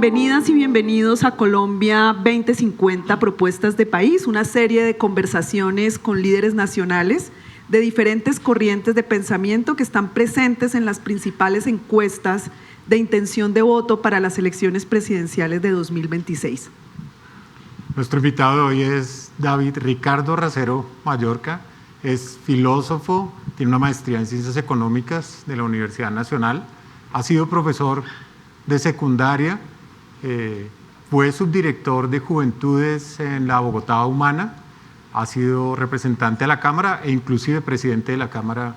Bienvenidas y bienvenidos a Colombia 2050, Propuestas de País, una serie de conversaciones con líderes nacionales de diferentes corrientes de pensamiento que están presentes en las principales encuestas de intención de voto para las elecciones presidenciales de 2026. Nuestro invitado de hoy es David Ricardo Racero Mallorca, es filósofo, tiene una maestría en Ciencias Económicas de la Universidad Nacional, ha sido profesor de secundaria, fue subdirector de Juventudes en la Bogotá Humana, ha sido representante de la Cámara e inclusive presidente de la Cámara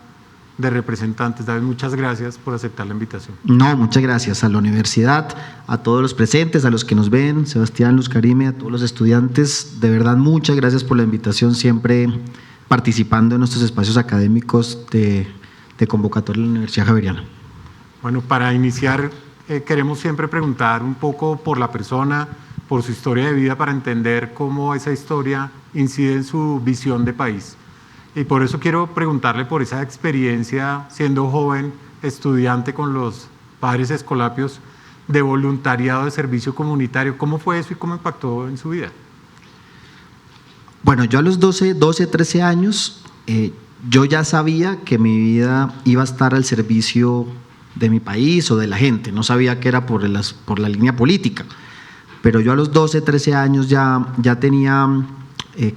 de Representantes. David, muchas gracias por aceptar la invitación. No, muchas gracias a la universidad, a todos los presentes, a los que nos ven, Sebastián, Luz Karime, a todos los estudiantes. De verdad, muchas gracias por la invitación, siempre participando en nuestros espacios académicos de convocatoria de la Universidad Javeriana. Bueno, para iniciar, queremos siempre preguntar un poco por la persona, por su historia de vida, para entender cómo esa historia incide en su visión de país. Y por eso quiero preguntarle por esa experiencia, siendo joven, estudiante con los padres escolapios, de voluntariado de servicio comunitario. ¿Cómo fue eso y cómo impactó en su vida? Bueno, yo a los 12, 13 años, yo ya sabía que mi vida iba a estar al servicio de mi país o de la gente. No sabía que era por la línea política, pero yo a los 12, 13 años ya tenía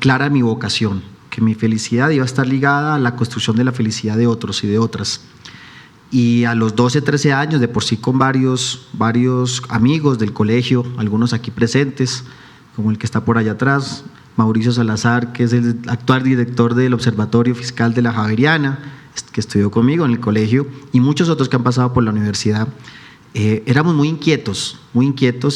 clara mi vocación, que mi felicidad iba a estar ligada a la construcción de la felicidad de otros y de otras. Y a los 12, 13 años, de por sí con varios amigos del colegio, algunos aquí presentes, como el que está por allá atrás, Mauricio Salazar, que es el actual director del Observatorio Fiscal de la Javeriana, que estudió conmigo en el colegio, y muchos otros que han pasado por la universidad. Éramos muy inquietos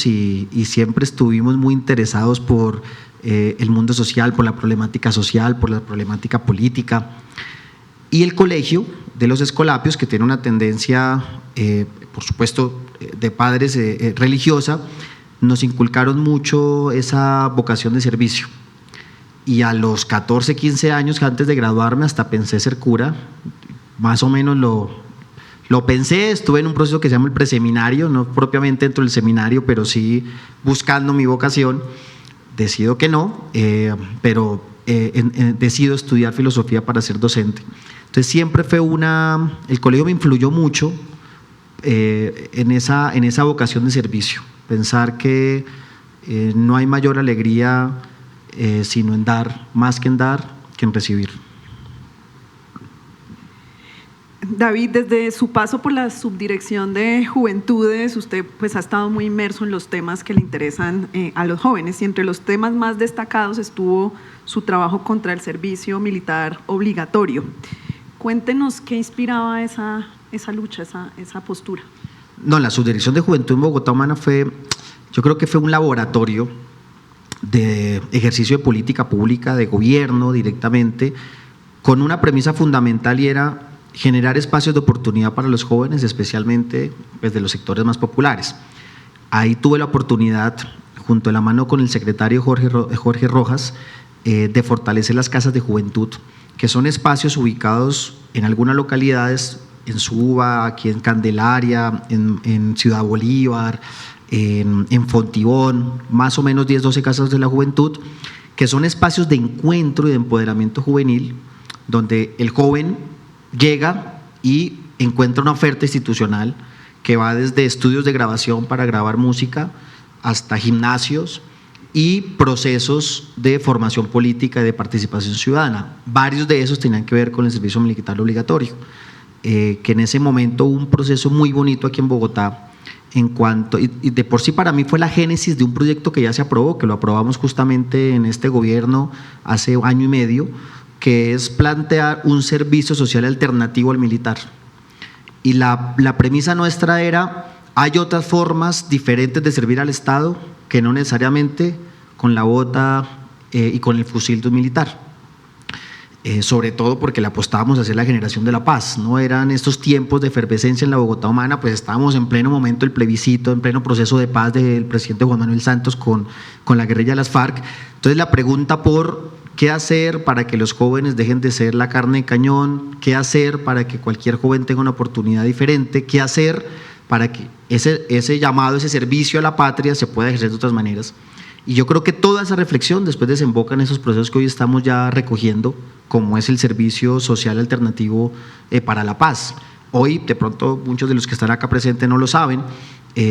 y siempre estuvimos muy interesados por el mundo social, por la problemática social, por la problemática política. Y el colegio de los Escolapios, que tiene una tendencia, por supuesto, de padres religiosa, nos inculcaron mucho esa vocación de servicio. Y a los 14, 15 años, antes de graduarme, hasta pensé ser cura. Más o menos lo pensé, estuve en un proceso que se llama el preseminario, no propiamente dentro del seminario, pero sí buscando mi vocación. Decido que no, pero decido estudiar filosofía para ser docente. Entonces siempre fue el colegio me influyó mucho en esa vocación de servicio. Pensar que no hay mayor alegría sino en dar, más que en recibir. David, desde su paso por la subdirección de Juventudes, usted pues ha estado muy inmerso en los temas que le interesan a los jóvenes, y entre los temas más destacados estuvo su trabajo contra el servicio militar obligatorio. Cuéntenos qué inspiraba esa lucha, esa postura. No, la subdirección de Juventud en Bogotá Humana yo creo que fue un laboratorio de ejercicio de política pública, de gobierno directamente, con una premisa fundamental, y era generar espacios de oportunidad para los jóvenes, especialmente pues, de los sectores más populares. Ahí tuve la oportunidad, junto a la mano con el secretario Jorge Rojas, de fortalecer las casas de juventud, que son espacios ubicados en algunas localidades, en Suba, aquí en Candelaria, en Ciudad Bolívar, en Fontibón, más o menos 10, 12 casas de la juventud, que son espacios de encuentro y de empoderamiento juvenil, donde el joven llega y encuentra una oferta institucional que va desde estudios de grabación para grabar música hasta gimnasios y procesos de formación política y de participación ciudadana. Varios de esos tenían que ver con el servicio militar obligatorio, que en ese momento hubo un proceso muy bonito aquí en Bogotá, y de por sí para mí fue la génesis de un proyecto que ya se aprobó, que lo aprobamos justamente en este gobierno hace año y medio, que es plantear un servicio social alternativo al militar. Y la premisa nuestra era: hay otras formas diferentes de servir al Estado que no necesariamente con la bota y con el fusil de un militar. Sobre todo porque le apostábamos a hacer la generación de la paz. No eran estos tiempos de efervescencia en la Bogotá Humana, pues estábamos en pleno momento del plebiscito, en pleno proceso de paz del presidente Juan Manuel Santos con la guerrilla de las FARC. Entonces la pregunta por qué hacer para que los jóvenes dejen de ser la carne de cañón, qué hacer para que cualquier joven tenga una oportunidad diferente, qué hacer para que ese llamado, ese servicio a la patria se pueda ejercer de otras maneras. Y yo creo que toda esa reflexión después desemboca en esos procesos que hoy estamos ya recogiendo, como es el servicio social alternativo para la paz. Hoy, de pronto, muchos de los que están acá presentes no lo saben,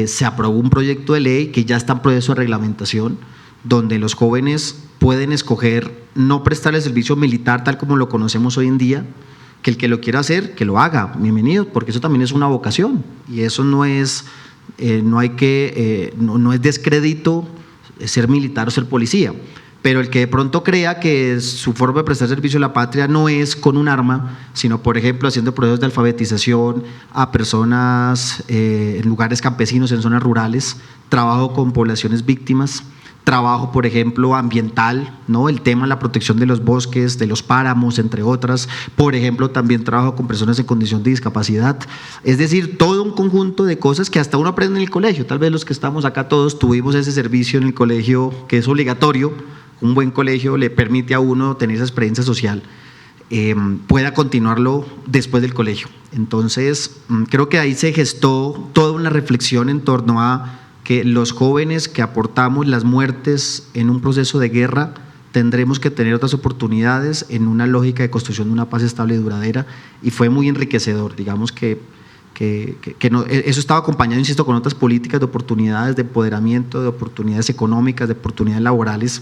se aprobó un proyecto de ley que ya está en proceso de reglamentación, donde los jóvenes pueden escoger no prestar el servicio militar tal como lo conocemos hoy en día, que el que lo quiera hacer, que lo haga, bienvenido, porque eso también es una vocación, y eso no es descrédito ser militar o ser policía, pero el que de pronto crea que su forma de prestar servicio a la patria no es con un arma, sino por ejemplo haciendo procesos de alfabetización a personas en lugares campesinos, en zonas rurales, trabajo con poblaciones víctimas, trabajo por ejemplo ambiental, ¿no? El tema de la protección de los bosques, de los páramos, entre otras, por ejemplo también trabajo con personas en condición de discapacidad, es decir, todo un conjunto de cosas que hasta uno aprende en el colegio. Tal vez los que estamos acá todos tuvimos ese servicio en el colegio que es obligatorio. Un buen colegio le permite a uno tener esa experiencia social, pueda continuarlo después del colegio. Entonces creo que ahí se gestó toda una reflexión en torno a que los jóvenes que aportamos las muertes en un proceso de guerra tendremos que tener otras oportunidades en una lógica de construcción de una paz estable y duradera, y fue muy enriquecedor. Digamos que eso estaba acompañado, insisto, con otras políticas de oportunidades, de empoderamiento, de oportunidades económicas, de oportunidades laborales,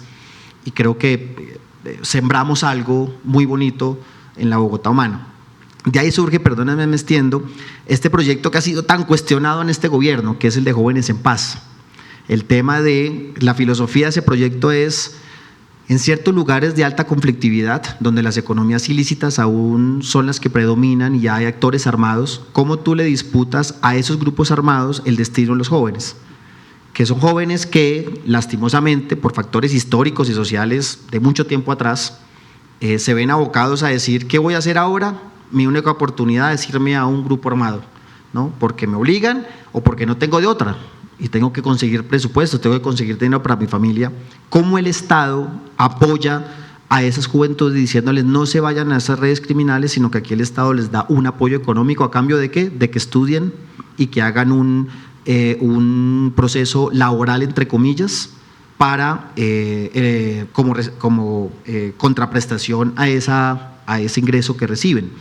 y creo que sembramos algo muy bonito en la Bogotá humana. De ahí surge, perdónenme, me extiendo, este proyecto que ha sido tan cuestionado en este gobierno, que es el de Jóvenes en Paz. El tema de la filosofía de ese proyecto es, en ciertos lugares de alta conflictividad, donde las economías ilícitas aún son las que predominan y hay actores armados, ¿cómo tú le disputas a esos grupos armados el destino de los jóvenes? Que son jóvenes que, lastimosamente, por factores históricos y sociales de mucho tiempo atrás, se ven abocados a decir, ¿qué voy a hacer ahora? Mi única oportunidad es irme a un grupo armado, ¿no? Porque me obligan o porque no tengo de otra y tengo que conseguir presupuestos, tengo que conseguir dinero para mi familia. ¿Cómo el Estado apoya a esas juventudes diciéndoles no se vayan a esas redes criminales, sino que aquí el Estado les da un apoyo económico a cambio de ¿qué? De que estudien y que hagan un proceso laboral, entre comillas, para como contraprestación a ese ingreso que reciben,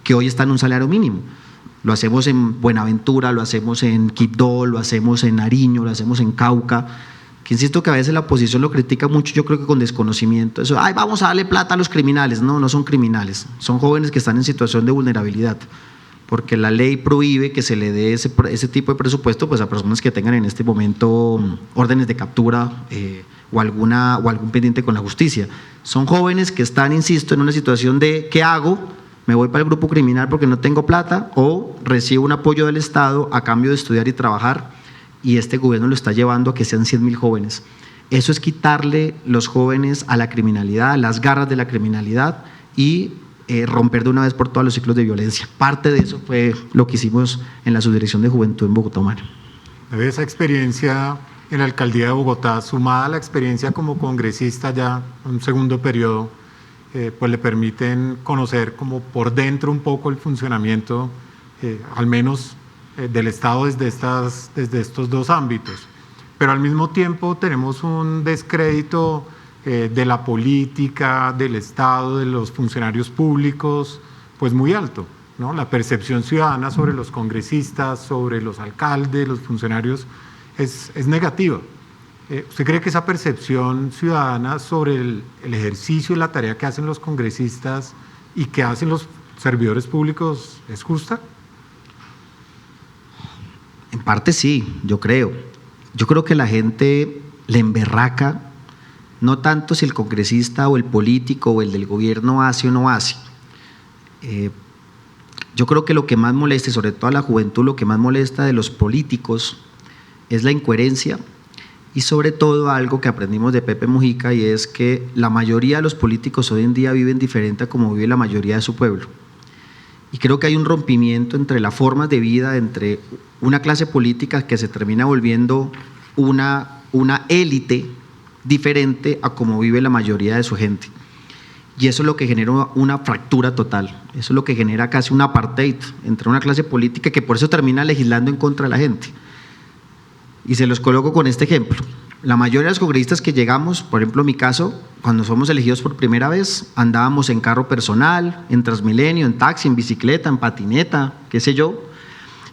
que hoy está en un salario mínimo. Lo hacemos en Buenaventura, lo hacemos en Quibdó, lo hacemos en Nariño, lo hacemos en Cauca, que insisto que a veces la oposición lo critica mucho, yo creo que con desconocimiento. Eso, ay, vamos a darle plata a los criminales. No, no son criminales, son jóvenes que están en situación de vulnerabilidad, porque la ley prohíbe que se le dé ese tipo de presupuesto pues a personas que tengan en este momento órdenes de captura o algún pendiente con la justicia. Son jóvenes que están, insisto, en una situación de ¿qué hago? ¿Me voy para el grupo criminal porque no tengo plata o recibo un apoyo del Estado a cambio de estudiar y trabajar? Y este gobierno lo está llevando a que sean 100.000 jóvenes. Eso es quitarle los jóvenes a la criminalidad, a las garras de la criminalidad y romper de una vez por todas los ciclos de violencia. Parte de eso fue lo que hicimos en la Subdirección de Juventud en Bogotá Humana. Esa experiencia en la Alcaldía de Bogotá, sumada a la experiencia como congresista ya un segundo periodo, pues le permiten conocer como por dentro un poco el funcionamiento, al menos del Estado desde estos dos ámbitos. Pero al mismo tiempo tenemos un descrédito de la política, del Estado, de los funcionarios públicos, pues muy alto, ¿no? La percepción ciudadana sobre los congresistas, sobre los alcaldes, los funcionarios, es negativa. ¿Usted cree que esa percepción ciudadana sobre el ejercicio y la tarea que hacen los congresistas y que hacen los servidores públicos es justa? En parte sí, yo creo. Yo creo que la gente le emberraca no tanto si el congresista o el político o el del gobierno hace o no hace. Yo creo que lo que más molesta, y sobre todo a la juventud, lo que más molesta de los políticos es la incoherencia y sobre todo algo que aprendimos de Pepe Mujica, y es que la mayoría de los políticos hoy en día viven diferente a como vive la mayoría de su pueblo. Y creo que hay un rompimiento entre las formas de vida, entre una clase política que se termina volviendo una élite diferente a como vive la mayoría de su gente. Y eso es lo que genera una fractura total, eso es lo que genera casi un apartheid entre una clase política que por eso termina legislando en contra de la gente. Y se los coloco con este ejemplo. La mayoría de los congresistas que llegamos, por ejemplo en mi caso, cuando somos elegidos por primera vez, andábamos en carro personal, en Transmilenio, en taxi, en bicicleta, en patineta, qué sé yo.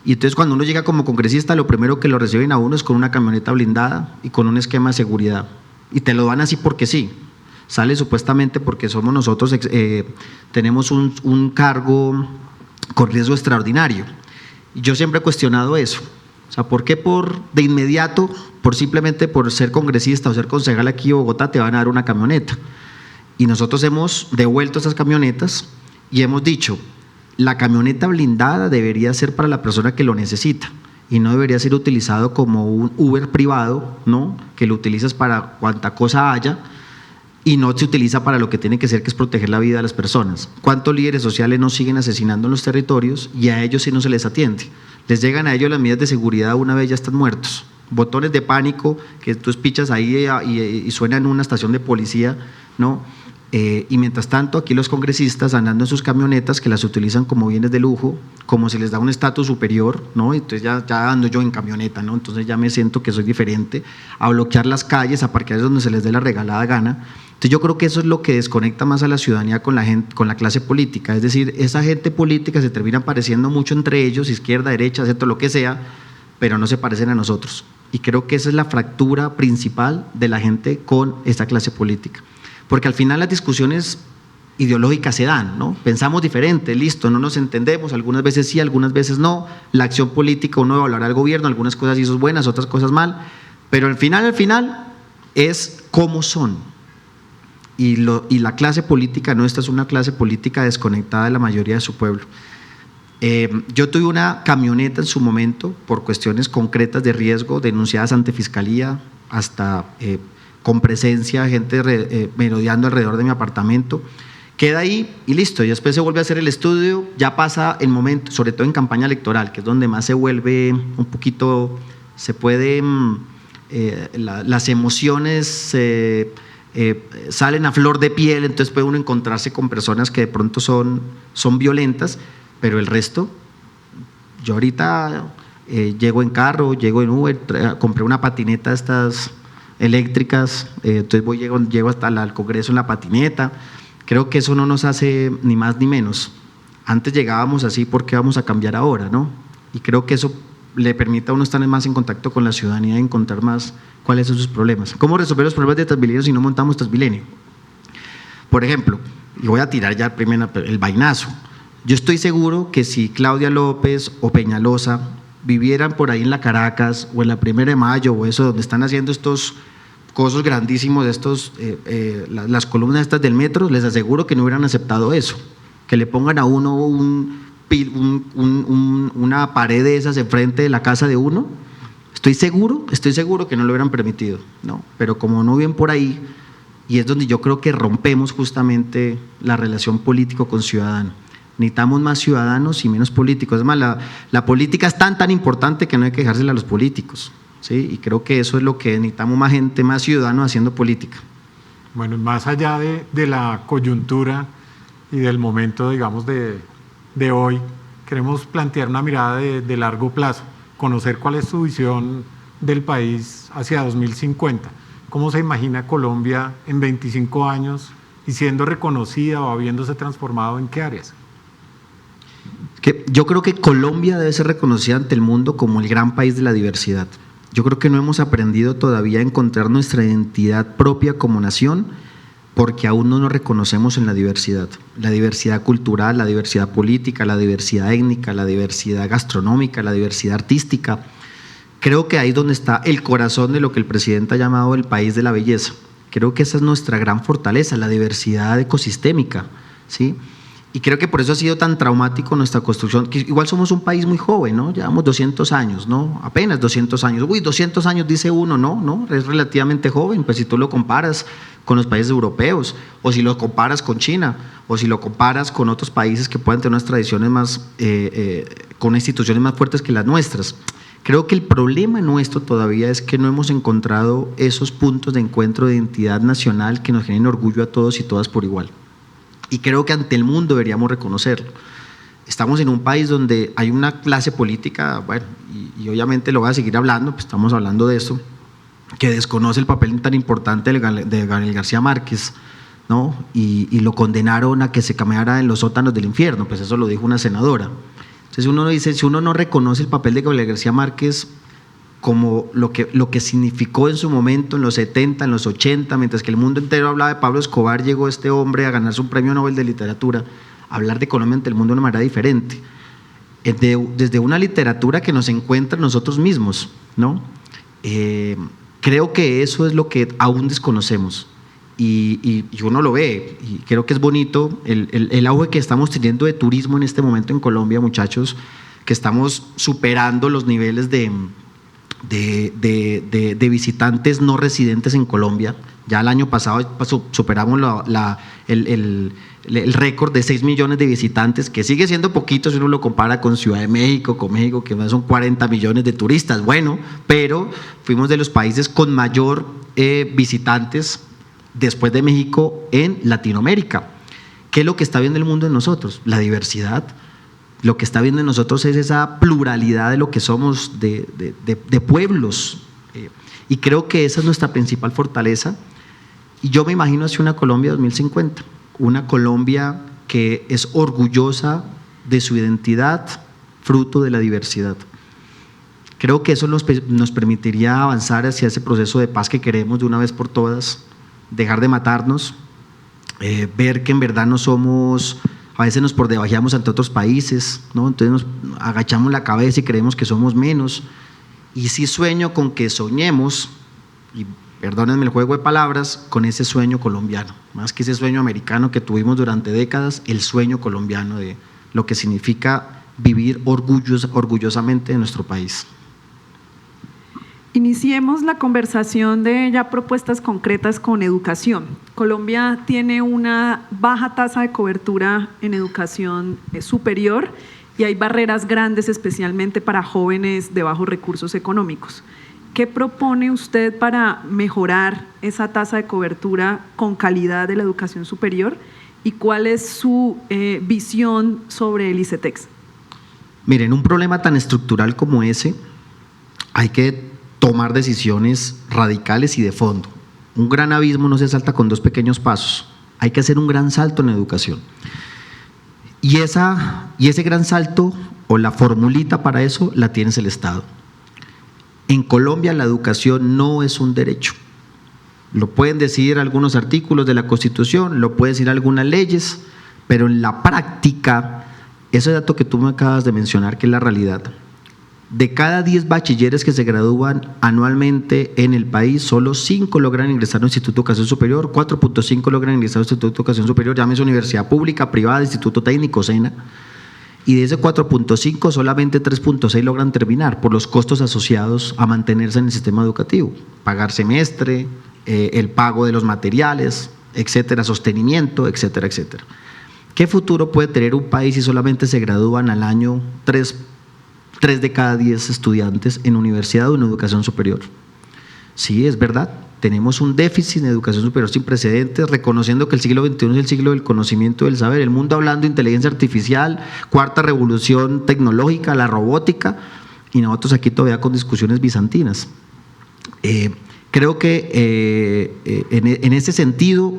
Y entonces cuando uno llega como congresista, lo primero que lo reciben a uno es con una camioneta blindada y con un esquema de seguridad. Y te lo dan así porque sí. Sale supuestamente porque somos nosotros, tenemos un cargo con riesgo extraordinario. Y yo siempre he cuestionado eso. O sea, ¿por qué de inmediato, simplemente por ser congresista o ser concejal aquí en Bogotá, te van a dar una camioneta? Y nosotros hemos devuelto esas camionetas y hemos dicho, la camioneta blindada debería ser para la persona que lo necesita y no debería ser utilizado como un Uber privado, ¿no? Que lo utilizas para cuanta cosa haya y no se utiliza para lo que tiene que ser, que es proteger la vida de las personas. ¿Cuántos líderes sociales no siguen asesinando en los territorios y a ellos sí no se les atiende? Les llegan a ellos las medidas de seguridad, una vez ya están muertos. Botones de pánico que tú espichas ahí y suena en una estación de policía, ¿no? Y mientras tanto aquí los congresistas andando en sus camionetas que las utilizan como bienes de lujo, como si les da un estatus superior, ¿no? Entonces ya ando yo en camioneta, ¿no? Entonces ya me siento que soy diferente, a bloquear las calles, a parquear donde se les dé la regalada gana. Entonces yo creo que eso es lo que desconecta más a la ciudadanía con la gente, con la clase política, es decir, esa gente política se termina pareciendo mucho entre ellos, izquierda, derecha, centro, lo que sea, pero no se parecen a nosotros. Y creo que esa es la fractura principal de la gente con esta clase política. Porque al final las discusiones ideológicas se dan, ¿no? Pensamos diferente, listo, no nos entendemos, algunas veces sí, algunas veces no. La acción política, uno evaluará al gobierno, algunas cosas hizo buenas, otras cosas mal, pero al final es cómo son. Y la clase política nuestra es una clase política desconectada de la mayoría de su pueblo. Yo tuve una camioneta en su momento por cuestiones concretas de riesgo, denunciadas ante fiscalía, hasta con presencia, gente merodeando alrededor de mi apartamento. Queda ahí y listo, y después se vuelve a hacer el estudio, ya pasa el momento, sobre todo en campaña electoral, que es donde más se vuelve un poquito, se puede, las emociones salen a flor de piel, entonces puede uno encontrarse con personas que de pronto son violentas, pero el resto, yo ahorita llego en carro, llego en Uber, compré una patineta estas eléctricas, entonces llego hasta el Congreso en la patineta. Creo que eso no nos hace ni más ni menos. Antes llegábamos así, ¿por qué vamos a cambiar ahora, no? Y creo que eso le permite a uno estar más en contacto con la ciudadanía y encontrar más cuáles son sus problemas. ¿Cómo resolver los problemas de Transmilenio si no montamos Transmilenio? Por ejemplo, y voy a tirar ya primero el vainazo. Yo estoy seguro que si Claudia López o Peñalosa vivieran por ahí en la Caracas o en la 1 de Mayo o eso, donde están haciendo estos cosos grandísimos, las columnas estas del metro, les aseguro que no hubieran aceptado eso, que le pongan a uno una pared de esas enfrente de la casa de uno. Estoy seguro que no lo hubieran permitido, ¿no? Pero como no viven por ahí, y es donde yo creo que rompemos justamente la relación político con ciudadano. Necesitamos más ciudadanos y menos políticos. Es más, la política es tan importante que no hay que dejársela a los políticos, ¿sí? Y creo que eso es lo que necesitamos, más gente, más ciudadanos haciendo política. Bueno, más allá de la coyuntura y del momento, digamos, de hoy, queremos plantear una mirada de largo plazo, conocer cuál es su visión del país hacia 2050. ¿Cómo se imagina Colombia en 25 años y siendo reconocida o habiéndose transformado en qué áreas? Yo creo que Colombia debe ser reconocida ante el mundo como el gran país de la diversidad. Yo creo que no hemos aprendido todavía a encontrar nuestra identidad propia como nación, porque aún no nos reconocemos en la diversidad cultural, la diversidad política, la diversidad étnica, la diversidad gastronómica, la diversidad artística. Creo que ahí es donde está el corazón de lo que el presidente ha llamado el país de la belleza. Creo que esa es nuestra gran fortaleza, la diversidad ecosistémica, ¿sí? Y creo que por eso ha sido tan traumático nuestra construcción, que igual somos un país muy joven, ¿no? Llevamos 200 años, ¿no? Apenas 200 años. Uy, 200 años dice uno, ¿no? Es relativamente joven, pues si tú lo comparas con los países europeos, o si lo comparas con China, o si lo comparas con otros países que pueden tener unas tradiciones más, con instituciones más fuertes que las nuestras. Creo que el problema nuestro todavía es que no hemos encontrado esos puntos de encuentro de identidad nacional que nos generen orgullo a todos y todas por igual. y creo que ante el mundo deberíamos reconocerlo. Estamos en un país donde hay una clase política, bueno, y obviamente lo voy a seguir hablando, pues estamos hablando de eso, que desconoce el papel tan importante de Gabriel García Márquez, ¿no? Y lo condenaron a que se caminara en los sótanos del infierno, pues eso lo dijo una senadora. Entonces uno dice, si uno no reconoce el papel de Gabriel García Márquez como lo que significó en su momento, en los 70, en los 80, mientras que el mundo entero hablaba de Pablo Escobar, llegó este hombre a ganarse un premio Nobel de Literatura, a hablar de Colombia ante el mundo de una manera diferente, desde una literatura que nos encuentra nosotros mismos, ¿no? Creo que eso es lo que aún desconocemos. Y uno lo ve, y creo que es bonito el auge que estamos teniendo de turismo en este momento en Colombia, muchachos, que estamos superando los niveles de visitantes no residentes en Colombia. Ya el año pasado superamos el récord de 6 millones de visitantes, que sigue siendo poquito si uno lo compara con Ciudad de México, con México, que son 40 millones de turistas, bueno, pero fuimos de los países con mayor visitantes después de México en Latinoamérica. ¿Qué es lo que está viendo el mundo en nosotros? La diversidad. Lo que está viendo en nosotros es esa pluralidad de lo que somos, de pueblos. Y creo que esa es nuestra principal fortaleza. Y yo me imagino hacia una Colombia 2050, una Colombia que es orgullosa de su identidad, fruto de la diversidad. Creo que eso nos permitiría avanzar hacia ese proceso de paz que queremos de una vez por todas, dejar de matarnos, ver que en verdad no somos, a veces nos por debajeamos ante otros países, ¿no? Entonces nos agachamos la cabeza y creemos que somos menos. Y sí sueño con que soñemos, y perdónenme el juego de palabras, con ese sueño colombiano, más que ese sueño americano que tuvimos durante décadas, el sueño colombiano de lo que significa vivir orgullosamente en nuestro país. Iniciemos la conversación de ya propuestas concretas con educación. Colombia tiene una baja tasa de cobertura en educación superior y hay barreras grandes, especialmente para jóvenes de bajos recursos económicos. ¿Qué propone usted para mejorar esa tasa de cobertura con calidad de la educación superior? ¿Y cuál es su visión sobre el ICETEX? Miren, un problema tan estructural como ese, hay que tomar decisiones radicales y de fondo. Un gran abismo no se salta con 2 pequeños pasos. Hay que hacer un gran salto en educación. Y ese gran salto, o la formulita para eso, la tiene el Estado. En Colombia la educación no es un derecho. Lo pueden decir algunos artículos de la Constitución, lo pueden decir algunas leyes, pero en la práctica, ese dato que tú me acabas de mencionar, que es la realidad, de cada 10 bachilleres que se gradúan anualmente en el país, solo 5 logran ingresar a un instituto de educación superior, 4.5 logran ingresar a un instituto de educación superior, llámese universidad pública, privada, instituto técnico, SENA, y de ese 4.5 solamente 3.6 logran terminar por los costos asociados a mantenerse en el sistema educativo, pagar semestre, el pago de los materiales, etcétera, sostenimiento, etcétera, etcétera. ¿Qué futuro puede tener un país si solamente se gradúan al año 3 de cada 10 estudiantes en universidad o en educación superior? Sí, es verdad, tenemos un déficit en educación superior sin precedentes, reconociendo que el siglo XXI es el siglo del conocimiento y del saber, el mundo hablando de inteligencia artificial, 4ª revolución tecnológica, la robótica, y nosotros aquí todavía con discusiones bizantinas. Creo que en ese sentido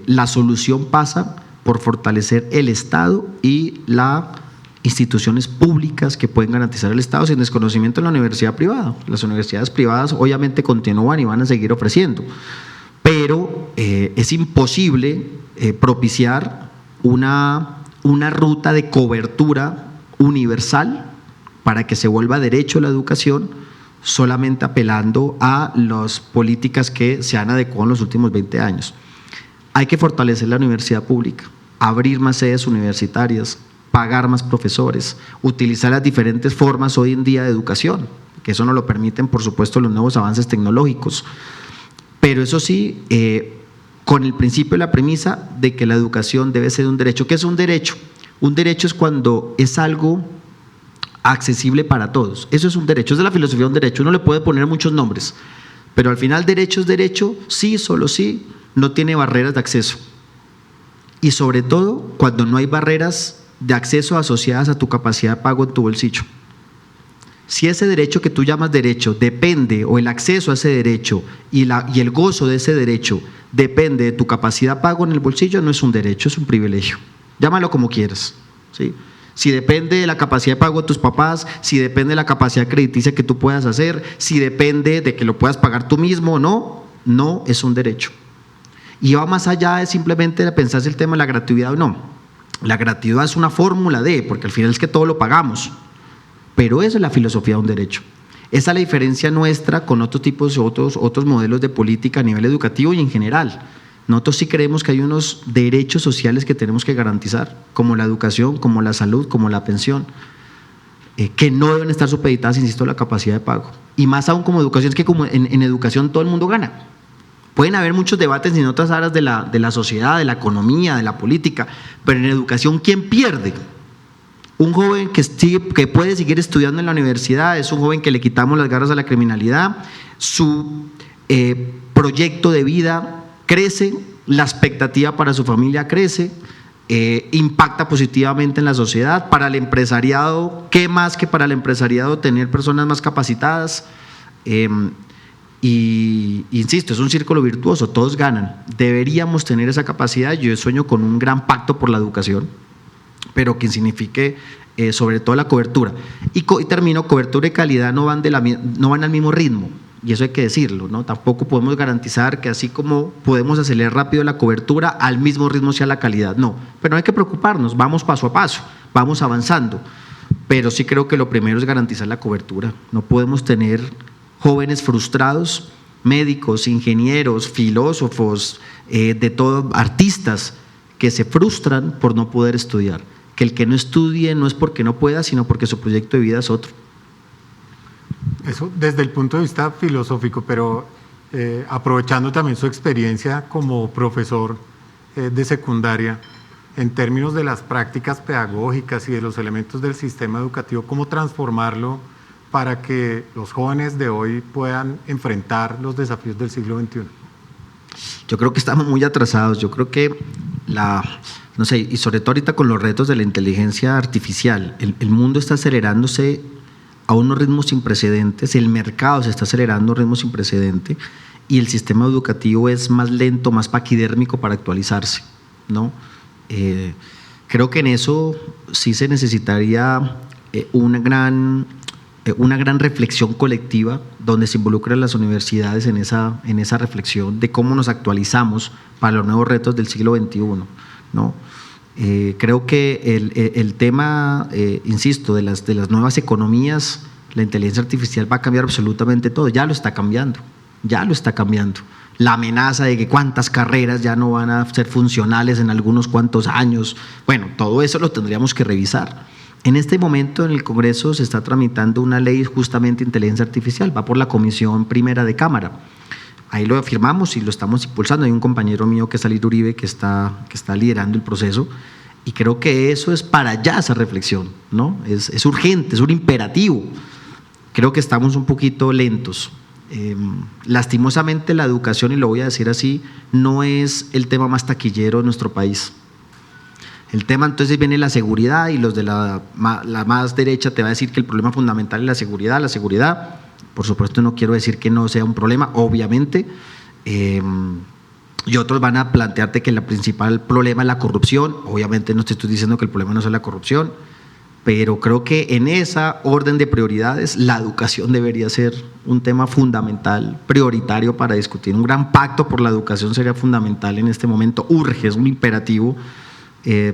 la solución pasa por fortalecer el Estado y las instituciones públicas que pueden garantizar el Estado sin desconocimiento en la universidad privada. Las universidades privadas obviamente continúan y van a seguir ofreciendo, pero es imposible propiciar una ruta de cobertura universal para que se vuelva derecho la educación solamente apelando a las políticas que se han adecuado en los últimos 20 años. Hay que fortalecer la universidad pública, abrir más sedes universitarias, pagar más profesores, utilizar las diferentes formas hoy en día de educación, que eso nos lo permiten, por supuesto, los nuevos avances tecnológicos. Pero eso sí, con el principio y la premisa de que la educación debe ser un derecho. ¿Qué es un derecho? Un derecho es cuando es algo accesible para todos. Eso es un derecho, esa es la filosofía de un derecho. Uno le puede poner muchos nombres, pero al final derecho es derecho, sí, solo sí, no tiene barreras de acceso. y sobre todo cuando no hay barreras de acceso asociadas a tu capacidad de pago en tu bolsillo. Si ese derecho que tú llamas derecho depende, o el acceso a ese derecho y el gozo de ese derecho depende de tu capacidad de pago en el bolsillo, no es un derecho, es un privilegio. Llámalo como quieras, ¿sí? Si depende de la capacidad de pago de tus papás, si depende de la capacidad crediticia que tú puedas hacer, si depende de que lo puedas pagar tú mismo o no, no es un derecho. Y va más allá de simplemente de pensar el tema de la gratuidad o no. La gratuidad es una fórmula de, porque al final es que todo lo pagamos, pero esa es la filosofía de un derecho. Esa es la diferencia nuestra con otros tipos, otros modelos de política a nivel educativo y en general. Nosotros sí creemos que hay unos derechos sociales que tenemos que garantizar, como la educación, como la salud, como la pensión, que no deben estar supeditadas, insisto, a la capacidad de pago. Y más aún como educación, es que como en educación todo el mundo gana. Pueden haber muchos debates en otras áreas de la sociedad, de la economía, de la política, pero en educación, ¿quién pierde? Un joven que puede seguir estudiando en la universidad es un joven que le quitamos las garras a la criminalidad, su proyecto de vida crece, la expectativa para su familia crece, impacta positivamente en la sociedad. Para el empresariado, ¿qué más que para el empresariado tener personas más capacitadas? Y insisto, es un círculo virtuoso, todos ganan. Deberíamos tener esa capacidad. Yo sueño con un gran pacto por la educación, pero que signifique sobre todo la cobertura. Y termino, cobertura y calidad no van al mismo ritmo. Y eso hay que decirlo, ¿no? Tampoco podemos garantizar que así como podemos acelerar rápido la cobertura, al mismo ritmo sea la calidad, no. Pero no hay que preocuparnos, vamos paso a paso, vamos avanzando. Pero sí creo que lo primero es garantizar la cobertura. No podemos tener jóvenes frustrados, médicos, ingenieros, filósofos, de todo, artistas, que se frustran por no poder estudiar. Que el que no estudie no es porque no pueda, sino porque su proyecto de vida es otro. Eso desde el punto de vista filosófico, pero aprovechando también su experiencia como profesor de secundaria, en términos de las prácticas pedagógicas y de los elementos del sistema educativo, ¿cómo transformarlo para que los jóvenes de hoy puedan enfrentar los desafíos del siglo XXI? Yo creo que estamos muy atrasados. Yo creo que no sé, y sobre todo ahorita con los retos de la inteligencia artificial, el mundo está acelerándose a unos ritmos sin precedentes, el mercado se está acelerando a ritmos sin precedentes y el sistema educativo es más lento, más paquidérmico para actualizarse, ¿no? Creo que en eso sí se necesitaría una gran reflexión colectiva donde se involucren las universidades en esa reflexión de cómo nos actualizamos para los nuevos retos del siglo XXI, ¿no? Creo que el tema, insisto, de las nuevas economías, la inteligencia artificial va a cambiar absolutamente todo, ya lo está cambiando. La amenaza de que cuántas carreras ya no van a ser funcionales en algunos cuantos años, bueno, todo eso lo tendríamos que revisar. En este momento en el Congreso se está tramitando una ley justamente de inteligencia artificial, va por la Comisión Primera de Cámara. Ahí lo afirmamos y lo estamos impulsando. Hay un compañero mío que es Alid Uribe que está liderando el proceso y creo que eso es para allá esa reflexión, ¿no? Es urgente, es un imperativo. Creo que estamos un poquito lentos. Lastimosamente la educación, y lo voy a decir así, no es el tema más taquillero de nuestro país. El tema entonces viene la seguridad y los de la más derecha te va a decir que el problema fundamental es la seguridad. Por supuesto no quiero decir que no sea un problema, obviamente, y otros van a plantearte que el principal problema es la corrupción. Obviamente no te estoy diciendo que el problema no sea la corrupción, pero creo que en esa orden de prioridades la educación debería ser un tema fundamental, prioritario para discutir. Un gran pacto por la educación sería fundamental en este momento, urge, es un imperativo,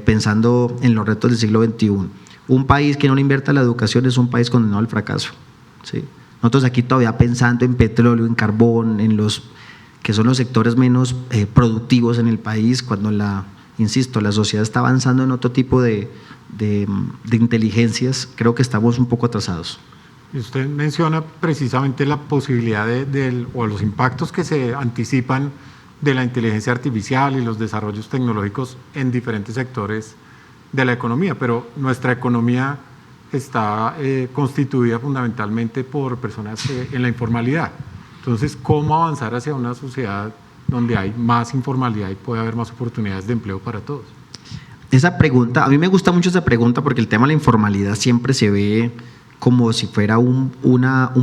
pensando en los retos del siglo XXI. Un país que no le invierta en la educación es un país condenado al fracaso, ¿sí? Nosotros aquí todavía pensando en petróleo, en carbón, en los que son los sectores menos productivos en el país, cuando insisto, la sociedad está avanzando en otro tipo de inteligencias, creo que estamos un poco atrasados. Y usted menciona precisamente la posibilidad o los impactos que se anticipan de la inteligencia artificial y los desarrollos tecnológicos en diferentes sectores de la economía, pero nuestra economía está constituida fundamentalmente por personas en la informalidad. Entonces, ¿cómo avanzar hacia una sociedad donde hay más informalidad y puede haber más oportunidades de empleo para todos? Esa pregunta, a mí me gusta mucho esa pregunta porque el tema de la informalidad siempre se ve como si fuera un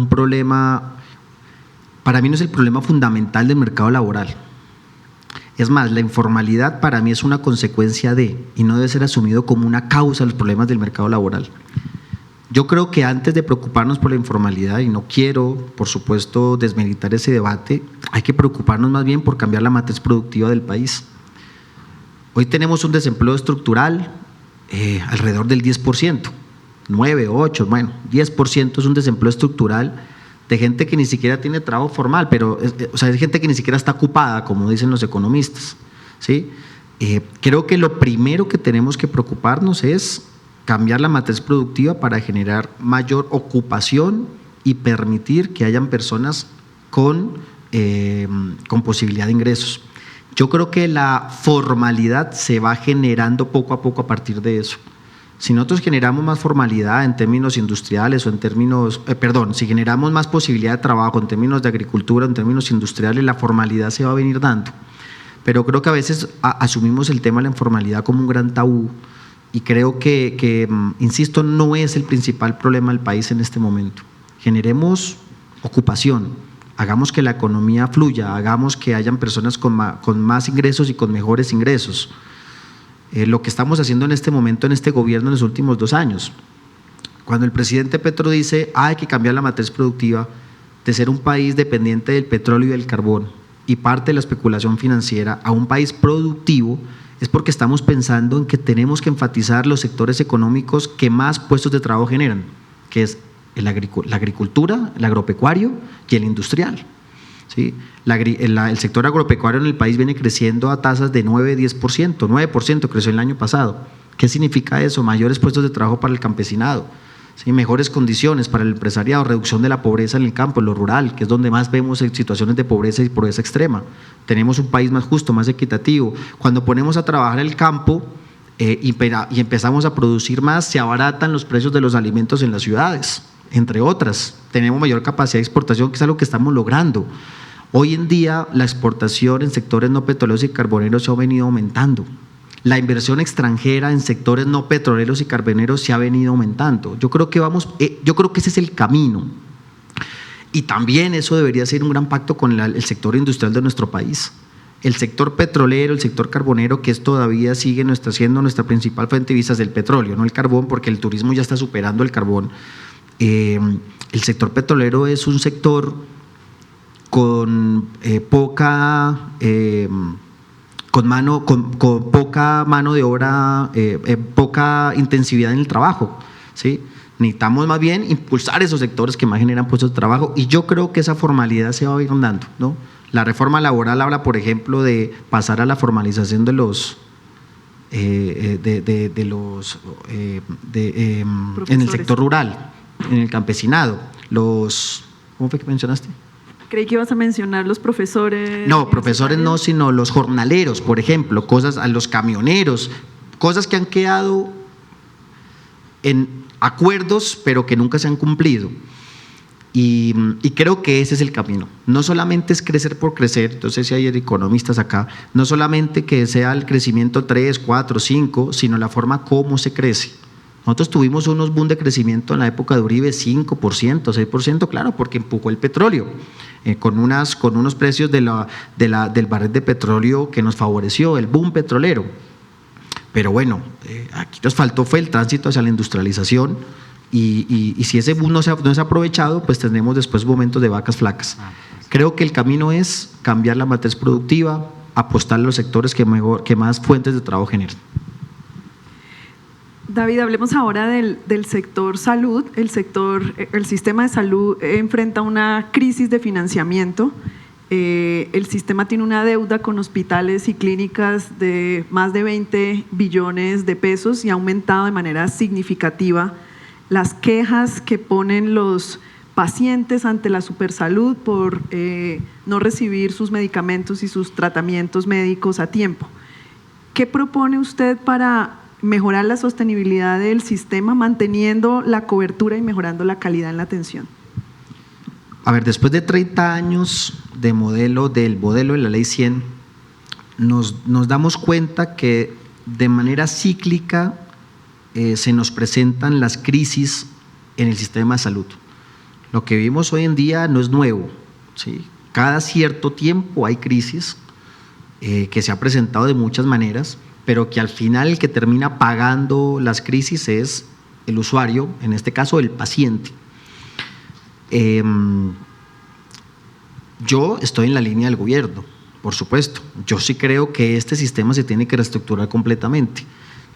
problema. Para mí no es el problema fundamental del mercado laboral. Es más, la informalidad para mí es una consecuencia de, y no debe ser asumido como una causa de los problemas del mercado laboral. Yo creo que antes de preocuparnos por la informalidad, y no quiero, por supuesto, desmeritar ese debate, hay que preocuparnos más bien por cambiar la matriz productiva del país. Hoy tenemos un desempleo estructural alrededor del 10%, 9, 8, bueno, 10% es un desempleo estructural de gente que ni siquiera tiene trabajo formal, pero o sea, es gente que ni siquiera está ocupada, como dicen los economistas, ¿sí? Creo que lo primero que tenemos que preocuparnos es cambiar la matriz productiva para generar mayor ocupación y permitir que hayan personas con posibilidad de ingresos. Yo creo que la formalidad se va generando poco a poco a partir de eso. Si nosotros generamos más formalidad en términos industriales o en términos, si generamos más posibilidad de trabajo en términos de agricultura, en términos industriales, la formalidad se va a venir dando. Pero creo que a veces asumimos el tema de la informalidad como un gran tabú y creo que, insisto, no es el principal problema del país en este momento. Generemos ocupación, hagamos que la economía fluya, hagamos que hayan personas con más ingresos y con mejores ingresos. Lo que estamos haciendo en este momento en este gobierno en los últimos 2 años. Cuando el presidente Petro dice hay que cambiar la matriz productiva de ser un país dependiente del petróleo y del carbón y parte de la especulación financiera a un país productivo, es porque estamos pensando en que tenemos que enfatizar los sectores económicos que más puestos de trabajo generan, que es la agricultura, el agropecuario y el industrial. ¿Sí? El sector agropecuario en el país viene creciendo a tasas de 9-10%, 9% creció el año pasado. ¿Qué significa eso? Mayores puestos de trabajo para el campesinado, ¿sí? Mejores condiciones para el empresariado, reducción de la pobreza en el campo, en lo rural, que es donde más vemos situaciones de pobreza y pobreza extrema. Tenemos un país más justo, más equitativo. Cuando ponemos a trabajar el campo y empezamos a producir más, se abaratan los precios de los alimentos en las ciudades, entre otras. Tenemos mayor capacidad de exportación, que es algo que estamos logrando. Hoy en día la exportación en sectores no petroleros y carboneros se ha venido aumentando. La inversión extranjera en sectores no petroleros y carboneros se ha venido aumentando. Yo creo que ese es el camino. Y también eso debería ser un gran pacto con el sector industrial de nuestro país. El sector petrolero, el sector carbonero, que todavía sigue siendo nuestra principal fuente de divisas del petróleo, no el carbón, porque el turismo ya está superando el carbón. El sector petrolero es un sector con poca mano de obra, poca intensividad en el trabajo, ¿sí? Necesitamos más bien impulsar esos sectores que más generan puestos de trabajo y yo creo que esa formalidad se va a ir dando, ¿no? La reforma laboral habla, por ejemplo, de pasar a la formalización en el sector rural, en el campesinado. ¿Cómo fue que mencionaste? Creí que ibas a mencionar los profesores. No, profesores no, sino los jornaleros, por ejemplo, a los camioneros, cosas que han quedado en acuerdos, pero que nunca se han cumplido. Y creo que ese es el camino. No solamente es crecer por crecer, entonces si hay economistas acá, no solamente que sea el crecimiento 3, 4, 5, sino la forma como se crece. Nosotros tuvimos unos boom de crecimiento en la época de Uribe, 5%, 6%, claro, porque empujó el petróleo, con unos precios del barril de petróleo que nos favoreció, el boom petrolero. Pero bueno, aquí nos faltó fue el tránsito hacia la industrialización y si ese boom no se ha aprovechado, pues tendremos después momentos de vacas flacas. Creo que el camino es cambiar la matriz productiva, apostar a los sectores que más fuentes de trabajo generan. David, hablemos ahora del sector salud. El sistema de salud enfrenta una crisis de financiamiento. El sistema tiene una deuda con hospitales y clínicas de más de 20 billones de pesos y ha aumentado de manera significativa las quejas que ponen los pacientes ante la Supersalud por no recibir sus medicamentos y sus tratamientos médicos a tiempo. ¿Qué propone usted para mejorar la sostenibilidad del sistema, manteniendo la cobertura y mejorando la calidad en la atención? A ver, después de 30 años del modelo de la Ley 100, nos damos cuenta que de manera cíclica se nos presentan las crisis en el sistema de salud. Lo que vivimos hoy en día no es nuevo, ¿sí? Cada cierto tiempo hay crisis que se ha presentado de muchas maneras, pero que al final el que termina pagando las crisis es el usuario, en este caso el paciente. Yo estoy en la línea del gobierno, por supuesto. Yo sí creo que este sistema se tiene que reestructurar completamente.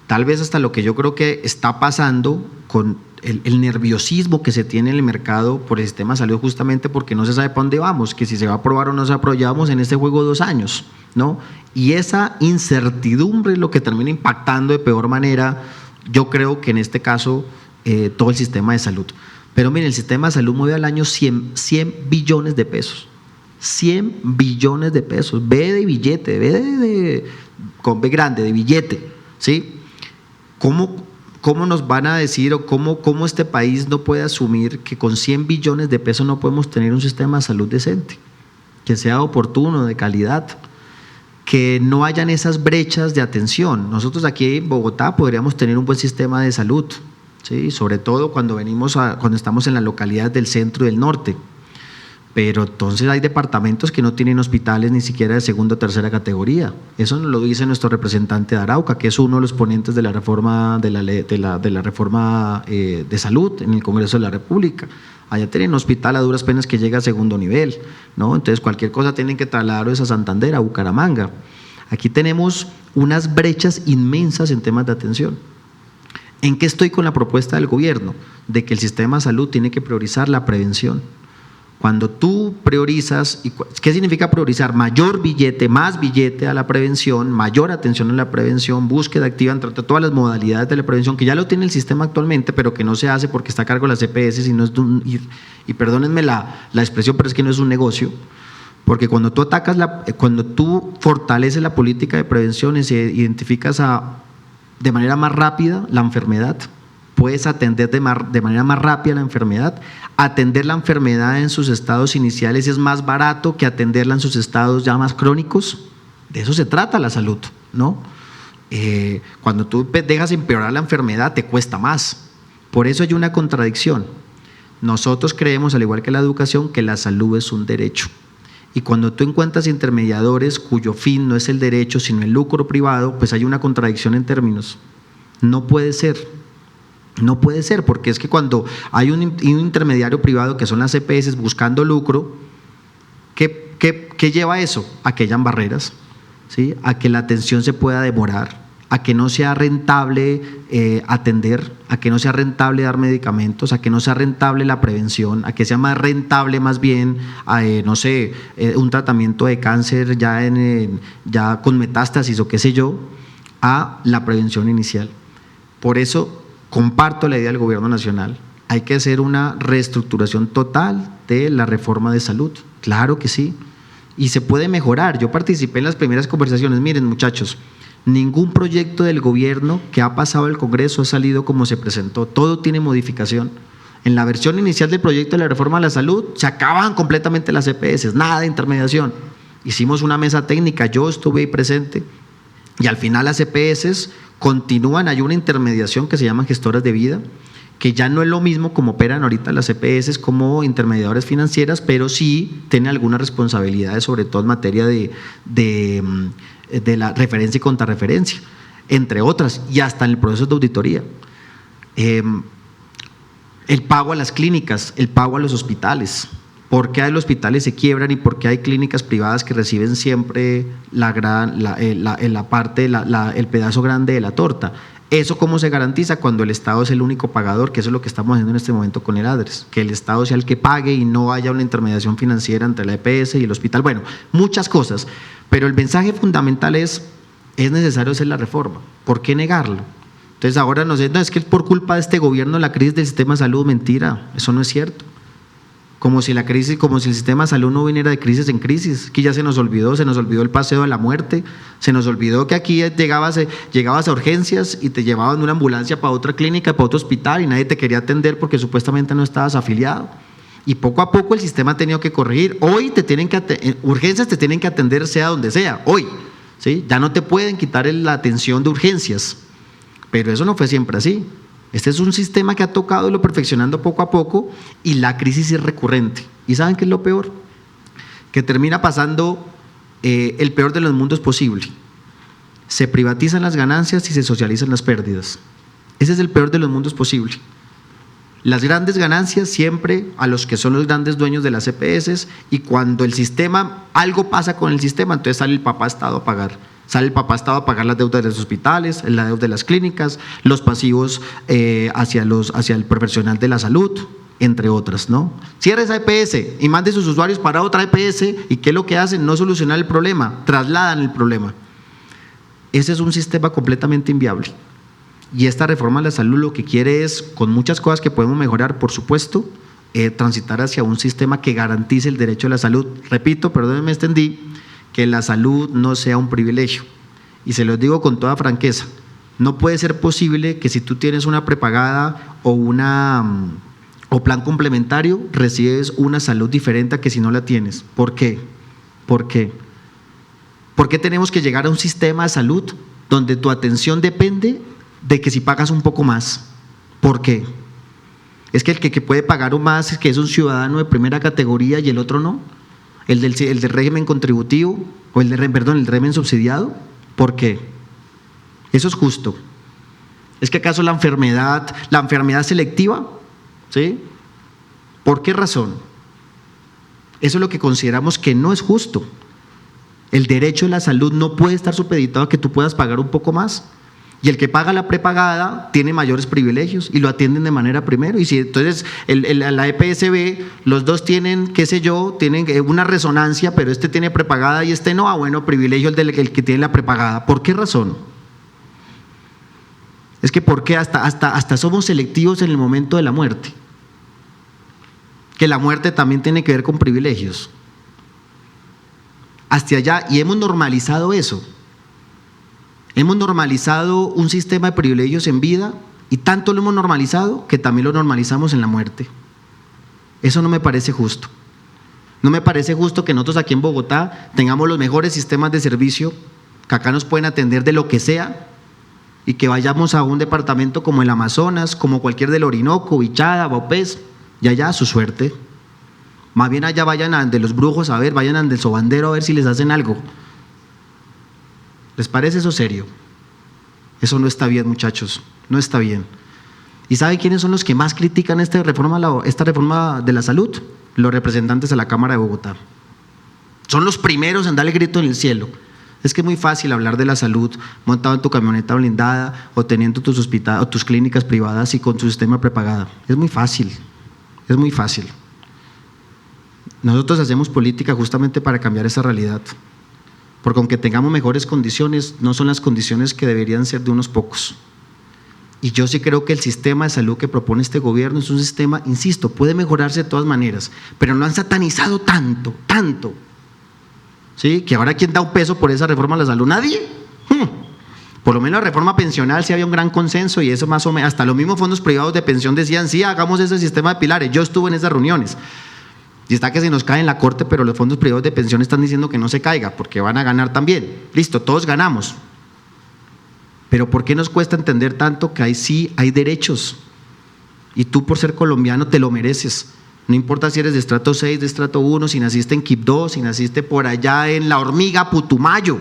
Tal vez hasta lo que yo creo que está pasando con el nerviosismo que se tiene en el mercado por el sistema de salud, justamente porque no se sabe para dónde vamos, que si se va a aprobar o no se va a aprobar, llevamos en este juego 2 años, ¿no? Y esa incertidumbre es lo que termina impactando de peor manera, yo creo que en este caso, todo el sistema de salud. Pero miren, el sistema de salud mueve al año 100 billones de pesos. 100 billones de pesos. B de billete, con B grande, de billete, ¿sí? ¿Cómo nos van a decir o cómo este país no puede asumir que con 100 billones de pesos no podemos tener un sistema de salud decente, que sea oportuno, de calidad, que no hayan esas brechas de atención? Nosotros aquí en Bogotá podríamos tener un buen sistema de salud, ¿sí? Sobre todo cuando estamos en las localidades del centro y del norte. Pero entonces hay departamentos que no tienen hospitales ni siquiera de segunda o tercera categoría. Eso nos lo dice nuestro representante de Arauca, que es uno de los ponentes de la reforma de la reforma de salud en el Congreso de la República. Allá tienen un hospital a duras penas que llega a segundo nivel, ¿no? Entonces cualquier cosa tienen que trasladarlo a Santander, a Bucaramanga. Aquí tenemos unas brechas inmensas en temas de atención. ¿En qué estoy con la propuesta del gobierno? De que el sistema de salud tiene que priorizar la prevención. Cuando tú priorizas, ¿qué significa priorizar? Mayor billete, más billete a la prevención, mayor atención a la prevención, búsqueda activa entre todas las modalidades de la prevención, que ya lo tiene el sistema actualmente, pero que no se hace porque está a cargo de las EPS y perdónenme la expresión, pero es que no es un negocio, porque cuando tú cuando tú fortaleces la política de prevención y se identificas de manera más rápida la enfermedad, puedes atender de manera más rápida la enfermedad. Atender la enfermedad en sus estados iniciales es más barato que atenderla en sus estados ya más crónicos. De eso se trata la salud, ¿no? Cuando tú dejas empeorar la enfermedad te cuesta más. Por eso hay una contradicción. Nosotros creemos, al igual que la educación, que la salud es un derecho. Y cuando tú encuentras intermediadores cuyo fin no es el derecho sino el lucro privado, pues hay una contradicción en términos. No puede ser. No puede ser, porque es que cuando hay un intermediario privado que son las EPS buscando lucro, ¿qué lleva a eso? A que hayan barreras, ¿sí? A que la atención se pueda demorar, a que no sea rentable atender, a que no sea rentable dar medicamentos, a que no sea rentable la prevención, a que sea más rentable más bien, un tratamiento de cáncer ya con metástasis o qué sé yo, a la prevención inicial. Por eso comparto la idea del gobierno nacional, hay que hacer una reestructuración total de la reforma de salud, claro que sí, y se puede mejorar. Yo participé en las primeras conversaciones. Miren, muchachos, ningún proyecto del gobierno que ha pasado al Congreso ha salido como se presentó, todo tiene modificación. En la versión inicial del proyecto de la reforma de la salud se acababan completamente las EPS, nada de intermediación. Hicimos una mesa técnica, yo estuve ahí presente, y al final las EPS continúan. Hay una intermediación que se llama gestoras de vida, que ya no es lo mismo como operan ahorita las EPS como intermediadoras financieras, pero sí tienen algunas responsabilidades, sobre todo en materia de la referencia y contrarreferencia, entre otras, y hasta en el proceso de auditoría. El pago a las clínicas, el pago a los hospitales. ¿Por qué los hospitales se quiebran y por qué hay clínicas privadas que reciben siempre el pedazo grande de la torta? ¿Eso cómo se garantiza? Cuando el Estado es el único pagador, que eso es lo que estamos haciendo en este momento con el ADRES, que el Estado sea el que pague y no haya una intermediación financiera entre la EPS y el hospital. Bueno, muchas cosas, pero el mensaje fundamental es necesario hacer la reforma. ¿Por qué negarlo? Entonces ahora no, es que por culpa de este gobierno la crisis del sistema de salud, mentira, eso no es cierto. Como si el sistema de salud no viniera de crisis en crisis. Aquí ya se nos olvidó el paseo de la muerte, se nos olvidó que aquí llegabas a urgencias y te llevaban una ambulancia para otra clínica, para otro hospital y nadie te quería atender porque supuestamente no estabas afiliado. Y poco a poco el sistema ha tenido que corregir. Hoy urgencias te tienen que atender sea donde sea, hoy. ¿Sí? Ya no te pueden quitar la atención de urgencias, pero eso no fue siempre así. Este es un sistema que ha tocado y lo perfeccionando poco a poco, y la crisis es recurrente. ¿Y saben qué es lo peor? Que termina pasando el peor de los mundos posible. Se privatizan las ganancias y se socializan las pérdidas. Ese es el peor de los mundos posible. Las grandes ganancias siempre a los que son los grandes dueños de las EPS, y cuando el sistema, algo pasa con el sistema, entonces sale el papá Estado a pagar. Sale el papá Estado a pagar las deudas de los hospitales, la deuda de las clínicas, los pasivos hacia el profesional de la salud, entre otras, ¿no? Cierre esa EPS y mande sus usuarios para otra EPS, y ¿qué es lo que hacen? No solucionar el problema, trasladan el problema. Ese es un sistema completamente inviable. Y esta reforma de la salud lo que quiere es, con muchas cosas que podemos mejorar, por supuesto, transitar hacia un sistema que garantice el derecho a la salud. Repito, perdónenme, me extendí, que la salud no sea un privilegio. Y se los digo con toda franqueza, no puede ser posible que si tú tienes una prepagada o plan complementario, recibes una salud diferente a que si no la tienes. ¿Por qué? ¿Por qué? ¿Por qué tenemos que llegar a un sistema de salud donde tu atención depende de que si pagas un poco más? ¿Por qué? Es que el que puede pagar más es que es un ciudadano de primera categoría y el otro no. El del régimen contributivo o el régimen subsidiado. ¿Por qué? Eso es justo. ¿Es que acaso la enfermedad selectiva? ¿Sí? ¿Por qué razón? Eso es lo que consideramos que no es justo. El derecho a la salud no puede estar supeditado a que tú puedas pagar un poco más. Y el que paga la prepagada tiene mayores privilegios y lo atienden de manera primero. Y si entonces la EPSB, los dos tienen, qué sé yo, tienen una resonancia, pero este tiene prepagada y este no, bueno, privilegio el que tiene la prepagada. ¿Por qué razón? Es que ¿por qué hasta somos selectivos en el momento de la muerte? Que la muerte también tiene que ver con privilegios. Hasta allá, y hemos normalizado eso. Hemos normalizado un sistema de privilegios en vida, y tanto lo hemos normalizado que también lo normalizamos en la muerte. Eso no me parece justo. No me parece justo que nosotros aquí en Bogotá tengamos los mejores sistemas de servicio, que acá nos pueden atender de lo que sea, y que vayamos a un departamento como el Amazonas, como cualquier del Orinoco, Bichada, Baupés, y allá a su suerte. Más bien allá vayan a de los brujos a ver, vayan a del sobandero a ver si les hacen algo. ¿Les parece eso serio? Eso no está bien, muchachos, no está bien. ¿Y sabe quiénes son los que más critican esta reforma de la salud? Los representantes de la Cámara de Bogotá. Son los primeros en darle grito en el cielo. Es que es muy fácil hablar de la salud montado en tu camioneta blindada o teniendo tus hospitales o tus clínicas privadas y con tu sistema prepagado. Es muy fácil, es muy fácil. Nosotros hacemos política justamente para cambiar esa realidad. Porque aunque tengamos mejores condiciones, no son las condiciones que deberían ser de unos pocos. Y yo sí creo que el sistema de salud que propone este gobierno es un sistema, insisto, puede mejorarse de todas maneras, pero no han satanizado tanto, ¿sí? Que ahora ¿quién da un peso por esa reforma a la salud? Nadie. Por lo menos la reforma pensional sí había un gran consenso, y eso más o menos, hasta los mismos fondos privados de pensión decían, sí, hagamos ese sistema de pilares. Yo estuve en esas reuniones. Y está que se nos cae en la corte, pero los fondos privados de pensión están diciendo que no se caiga, porque van a ganar también. Listo, todos ganamos. Pero ¿por qué nos cuesta entender tanto que sí hay derechos? Y tú, por ser colombiano, te lo mereces. No importa si eres de estrato 6, de estrato 1, si naciste en Quibdó, si naciste por allá en La Hormiga, Putumayo,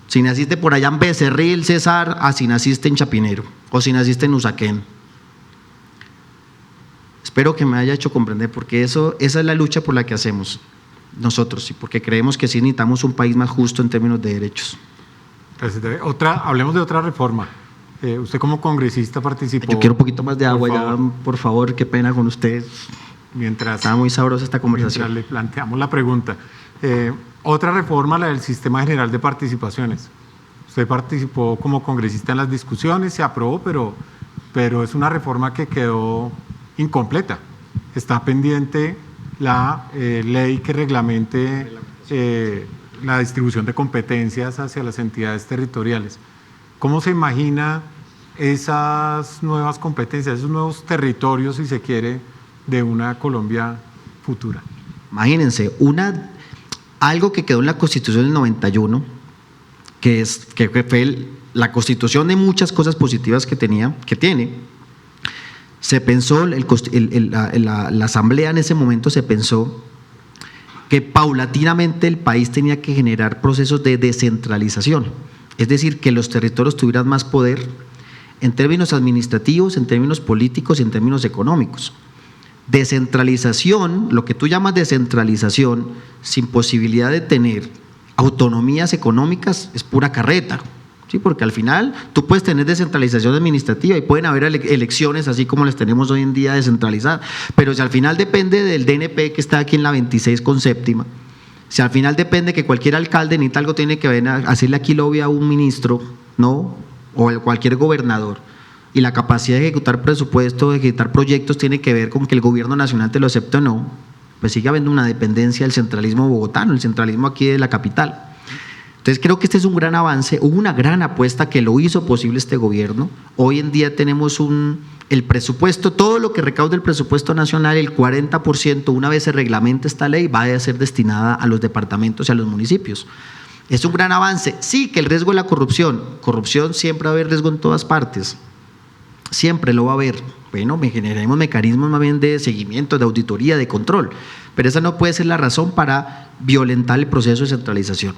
si naciste por allá en Becerril, César, si naciste en Chapinero, o si naciste en Usaquén. Espero que me haya hecho comprender, porque esa es la lucha por la que hacemos nosotros, y porque creemos que sí necesitamos un país más justo en términos de derechos. Hablemos de otra reforma. Usted como congresista participó… Yo quiero un poquito más de agua, ya, por favor, qué pena con usted. Está muy sabrosa esta conversación. Mientras le planteamos la pregunta. Otra reforma, la del Sistema General de Participaciones. Usted participó como congresista en las discusiones, se aprobó, pero es una reforma que quedó incompleta. Está pendiente la ley que reglamente la distribución de competencias hacia las entidades territoriales. ¿Cómo se imagina esas nuevas competencias, esos nuevos territorios, si se quiere, de una Colombia futura. Imagínense, algo que quedó en la Constitución del 91, que fue la Constitución de muchas cosas positivas que tiene, se pensó, la Asamblea en ese momento se pensó que paulatinamente el país tenía que generar procesos de descentralización, es decir, que los territorios tuvieran más poder en términos administrativos, en términos políticos y en términos económicos. Descentralización, lo que tú llamas descentralización, sin posibilidad de tener autonomías económicas, es pura carreta, ¿sí? Porque al final tú puedes tener descentralización administrativa y pueden haber elecciones así como las tenemos hoy en día descentralizadas, pero si al final depende del DNP que está aquí en la 26 con séptima, si al final depende que cualquier alcalde ni algo tiene que venir a hacerle aquí lobby a un ministro, ¿no? O cualquier gobernador, y la capacidad de ejecutar presupuestos, de ejecutar proyectos tiene que ver con que el gobierno nacional te lo acepte o no, pues sigue habiendo una dependencia del centralismo bogotano, el centralismo aquí de la capital. Entonces creo que este es un gran avance, hubo una gran apuesta que lo hizo posible este gobierno. Hoy en día tenemos el presupuesto, todo lo que recauda el presupuesto nacional, el 40%, una vez se reglamente esta ley, va a ser destinada a los departamentos y a los municipios. Es un gran avance. Sí, que el riesgo de la corrupción siempre va a haber riesgo en todas partes, siempre lo va a haber. Bueno, generaremos mecanismos más bien de seguimiento, de auditoría, de control, pero esa no puede ser la razón para violentar el proceso de centralización.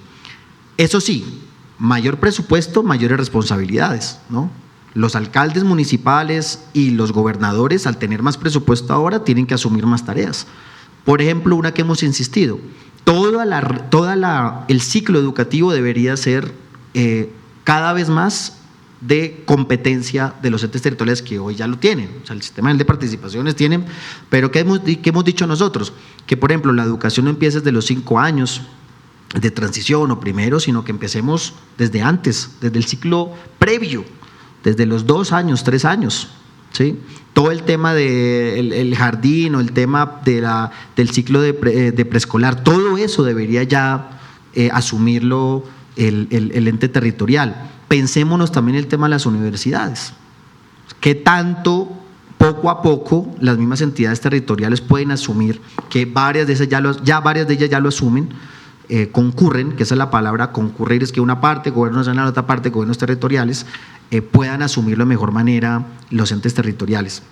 Eso sí, mayor presupuesto, mayores responsabilidades, ¿no? Los alcaldes municipales y los gobernadores, al tener más presupuesto ahora, tienen que asumir más tareas. Por ejemplo, una que hemos insistido, el ciclo educativo debería ser cada vez más de competencia de los entes territoriales que hoy ya lo tienen. O sea, el sistema de participaciones tienen, pero ¿qué hemos dicho nosotros? Que, por ejemplo, la educación no empiece desde los 5 años de transición o primero, sino que empecemos desde antes, desde el ciclo previo, desde los 2 años, 3 años, ¿sí? Todo el tema del jardín o el tema del ciclo de preescolar, todo eso debería ya asumirlo el ente territorial. Pensémonos también el tema de las universidades. ¿Qué tanto, poco a poco, las mismas entidades territoriales pueden asumir, que varias de ellas ya lo asumen, concurren, que esa es la palabra, concurrir es que una parte, gobierno nacional, otra parte, gobiernos territoriales, puedan asumirlo de mejor manera los entes territoriales.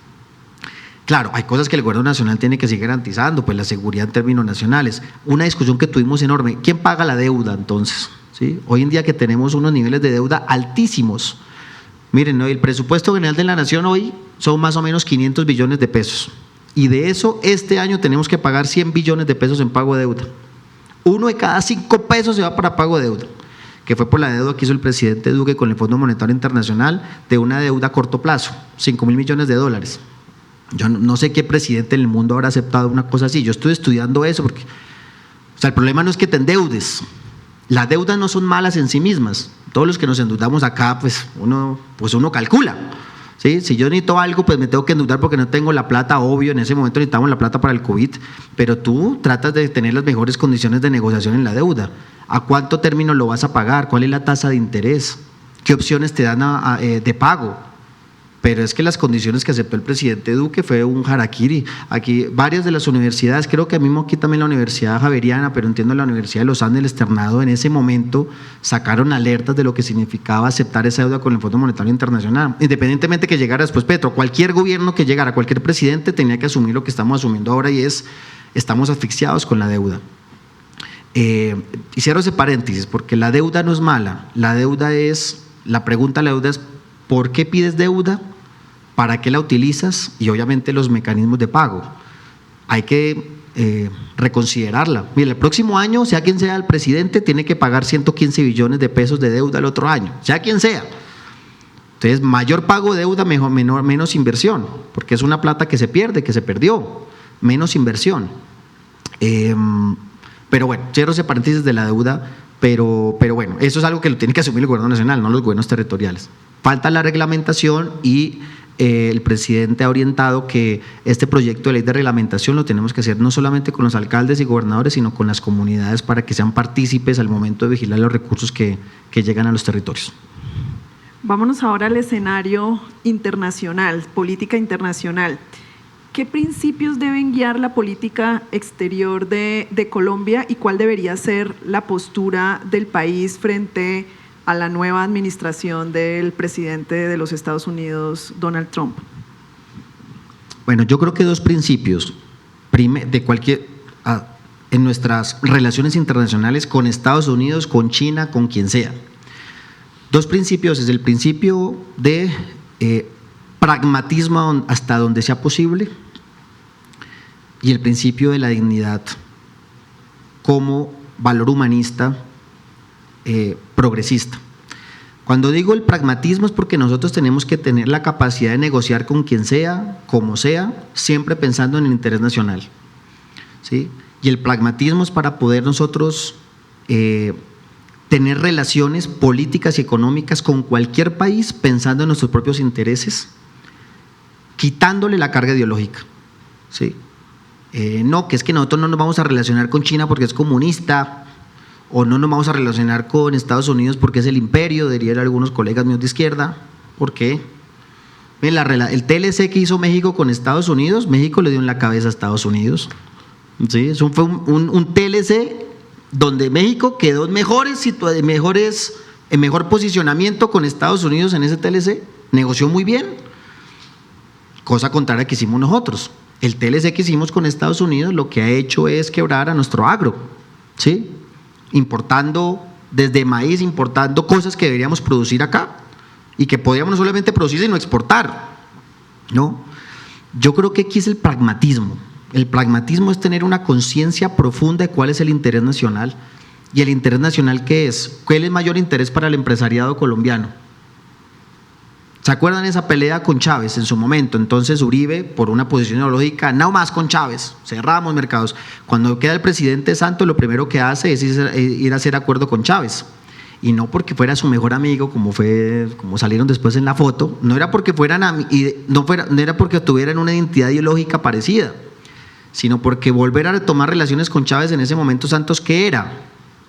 Claro, hay cosas que el gobierno nacional tiene que seguir garantizando, pues la seguridad en términos nacionales. Una discusión que tuvimos enorme, ¿quién paga la deuda entonces? ¿Sí? Hoy en día que tenemos unos niveles de deuda altísimos. Miren, ¿no? El presupuesto general de la nación hoy son más o menos 500 billones de pesos, y de eso este año tenemos que pagar 100 billones de pesos en pago de deuda. 1 de cada 5 pesos se va para pago de deuda, que fue por la deuda que hizo el presidente Duque con el Fondo Monetario Internacional, de una deuda a corto plazo, 5.000 millones de dólares. Yo no sé qué presidente en el mundo habrá aceptado una cosa así. Yo estoy estudiando eso porque, o sea, el problema no es que te endeudes. Las deudas no son malas en sí mismas. Todos los que nos endeudamos acá, pues uno calcula, ¿sí? Si yo necesito algo, pues me tengo que endeudar porque no tengo la plata, obvio, en ese momento necesitamos la plata para el COVID, pero tú tratas de tener las mejores condiciones de negociación en la deuda. ¿A cuánto término lo vas a pagar? ¿Cuál es la tasa de interés? ¿Qué opciones te dan de pago? Pero es que las condiciones que aceptó el presidente Duque fue un harakiri. Aquí varias de las universidades, creo que mismo aquí también la Universidad Javeriana, pero entiendo la Universidad de los Andes, el externado, en ese momento sacaron alertas de lo que significaba aceptar esa deuda con el Fondo Monetario Internacional. Independientemente que llegara después Petro, cualquier gobierno que llegara, cualquier presidente tenía que asumir lo que estamos asumiendo ahora, y estamos asfixiados con la deuda. Y cierro ese paréntesis porque la deuda no es mala. La pregunta de la deuda es: ¿por qué pides deuda? ¿Para qué la utilizas? Y obviamente los mecanismos de pago. Hay que reconsiderarla. Mira, el próximo año, sea quien sea el presidente, tiene que pagar 115 billones de pesos de deuda el otro año, sea quien sea. Entonces, mayor pago de deuda, menos inversión, porque es una plata que se pierde, que se perdió, menos inversión. Pero bueno, cierro ese paréntesis de la deuda, pero bueno, eso es algo que lo tiene que asumir el gobierno nacional, no los gobiernos territoriales. Falta la reglamentación y el presidente ha orientado que este proyecto de ley de reglamentación lo tenemos que hacer no solamente con los alcaldes y gobernadores, sino con las comunidades, para que sean partícipes al momento de vigilar los recursos que llegan a los territorios. Vámonos ahora al escenario internacional, política internacional. ¿qué principios deben guiar la política exterior de Colombia y cuál debería ser la postura del país frente a la nueva administración del presidente de los Estados Unidos, Donald Trump? Bueno, yo creo que dos principios en nuestras relaciones internacionales con Estados Unidos, con China, con quien sea. Dos principios: es el principio de pragmatismo hasta donde sea posible y el principio de la dignidad como valor humanista progresista. Cuando digo el pragmatismo es porque nosotros tenemos que tener la capacidad de negociar con quien sea, como sea, siempre pensando en el interés nacional, ¿sí? Y el pragmatismo es para poder nosotros tener relaciones políticas y económicas con cualquier país pensando en nuestros propios intereses, quitándole la carga ideológica, ¿sí? No, que es que nosotros no nos vamos a relacionar con China porque es comunista, o no nos vamos a relacionar con Estados Unidos porque es el imperio, dirían algunos colegas míos de izquierda. ¿Por qué? El TLC que hizo México con Estados Unidos, México le dio en la cabeza a Estados Unidos, ¿sí? Eso fue un TLC donde México quedó en mejor posicionamiento con Estados Unidos en ese TLC, negoció muy bien, cosa contraria que hicimos nosotros. El TLC que hicimos con Estados Unidos lo que ha hecho es quebrar a nuestro agro, ¿sí? Importando desde maíz, importando cosas que deberíamos producir acá y que podríamos no solamente producir sino exportar, ¿no? Yo creo que aquí es el pragmatismo. El pragmatismo es tener una conciencia profunda de cuál es el interés nacional. ¿Y el interés nacional qué es? ¿Cuál es el mayor interés para el empresariado colombiano? ¿Se acuerdan esa pelea con Chávez en su momento? Entonces Uribe, por una posición ideológica, no más con Chávez, cerramos mercados. Cuando queda el presidente Santos, lo primero que hace es ir a hacer acuerdo con Chávez. Y no porque fuera su mejor amigo, como salieron después en la foto, no era porque no era porque tuvieran una identidad ideológica parecida, sino porque volver a retomar relaciones con Chávez en ese momento Santos, ¿qué era?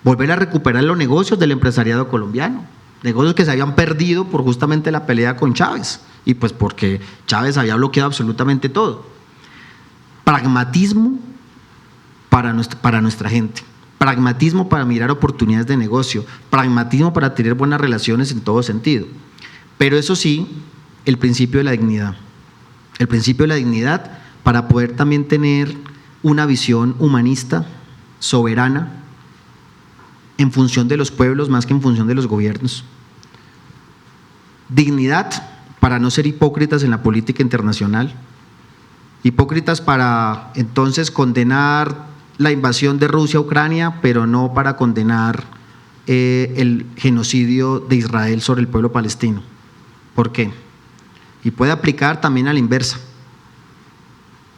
Volver a recuperar los negocios del empresariado colombiano. Negocios que se habían perdido por justamente la pelea con Chávez y pues porque Chávez había bloqueado absolutamente todo. Pragmatismo para nuestra gente, pragmatismo para mirar oportunidades de negocio, pragmatismo para tener buenas relaciones en todo sentido. Pero eso sí, el principio de la dignidad. El principio de la dignidad para poder también tener una visión humanista, soberana, en función de los pueblos más que en función de los gobiernos. Dignidad para no ser hipócritas en la política internacional, hipócritas para entonces condenar la invasión de Rusia a Ucrania, pero no para condenar el genocidio de Israel sobre el pueblo palestino. ¿Por qué? Y puede aplicar también a la inversa.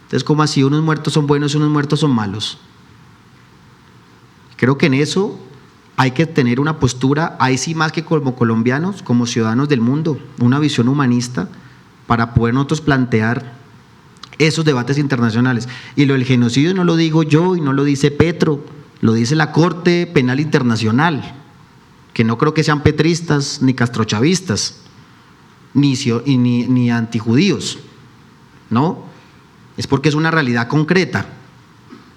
Entonces, ¿cómo así? Unos muertos son buenos y unos muertos son malos. Creo que en eso hay que tener una postura, ahí sí más que como colombianos, como ciudadanos del mundo, una visión humanista para poder nosotros plantear esos debates internacionales. Y lo del genocidio no lo digo yo y no lo dice Petro, lo dice la Corte Penal Internacional, que no creo que sean petristas ni castrochavistas, ni antijudíos, ¿no? Es porque es una realidad concreta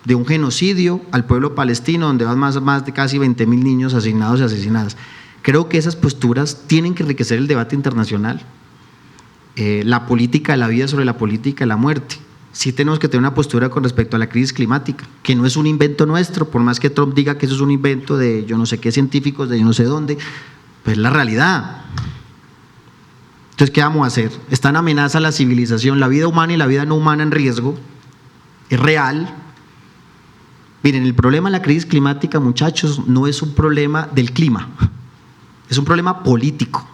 de un genocidio al pueblo palestino, donde van más de casi 20.000 niños asignados y asesinados. Creo que esas posturas tienen que enriquecer el debate internacional. La política de la vida sobre la política de la muerte. Sí tenemos que tener una postura con respecto a la crisis climática, que no es un invento nuestro, por más que Trump diga que eso es un invento de yo no sé qué científicos, de yo no sé dónde, pues es la realidad. Entonces, ¿qué vamos a hacer? Está en amenaza la civilización, la vida humana y la vida no humana en riesgo, es real. Miren, el problema de la crisis climática, muchachos, no es un problema del clima, es un problema político.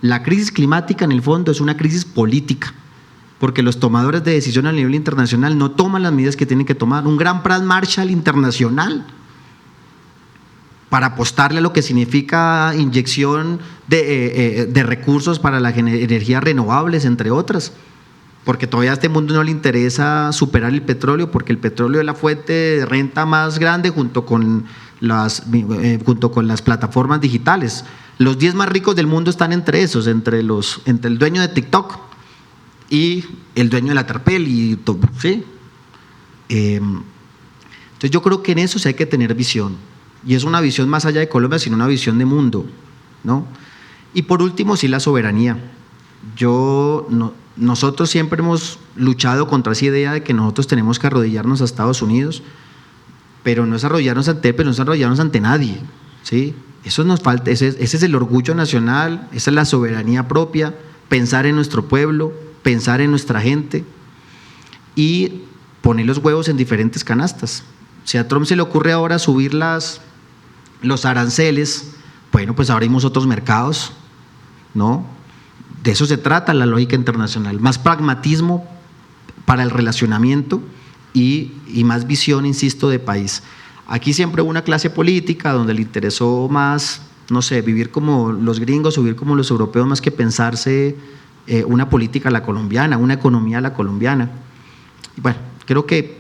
La crisis climática en el fondo es una crisis política, porque los tomadores de decisión a nivel internacional no toman las medidas que tienen que tomar. Un gran plan Marshall internacional para apostarle a lo que significa inyección de recursos para las energías renovables, entre otras. Porque todavía a este mundo no le interesa superar el petróleo, porque el petróleo es la fuente de renta más grande junto con las plataformas digitales. Los 10 más ricos del mundo están entre esos, entre el dueño de TikTok y el dueño de la Terpel y todo, ¿sí? Entonces yo creo que en eso sí hay que tener visión, y es una visión más allá de Colombia, sino una visión de mundo, ¿no? Y por último, sí, la soberanía. Nosotros siempre hemos luchado contra esa idea de que nosotros tenemos que arrodillarnos a Estados Unidos, pero no es arrodillarnos ante él, pero no es arrodillarnos ante nadie, ¿sí? Eso nos falta, ese es el orgullo nacional, esa es la soberanía propia, pensar en nuestro pueblo, pensar en nuestra gente y poner los huevos en diferentes canastas. Si a Trump se le ocurre ahora subir los aranceles, bueno, pues abrimos otros mercados, ¿no? De eso se trata la lógica internacional, más pragmatismo para el relacionamiento y más visión, insisto, de país. Aquí siempre hubo una clase política donde le interesó más, no sé, vivir como los gringos, vivir como los europeos, más que pensarse una política a la colombiana, una economía a la colombiana. Y bueno, creo que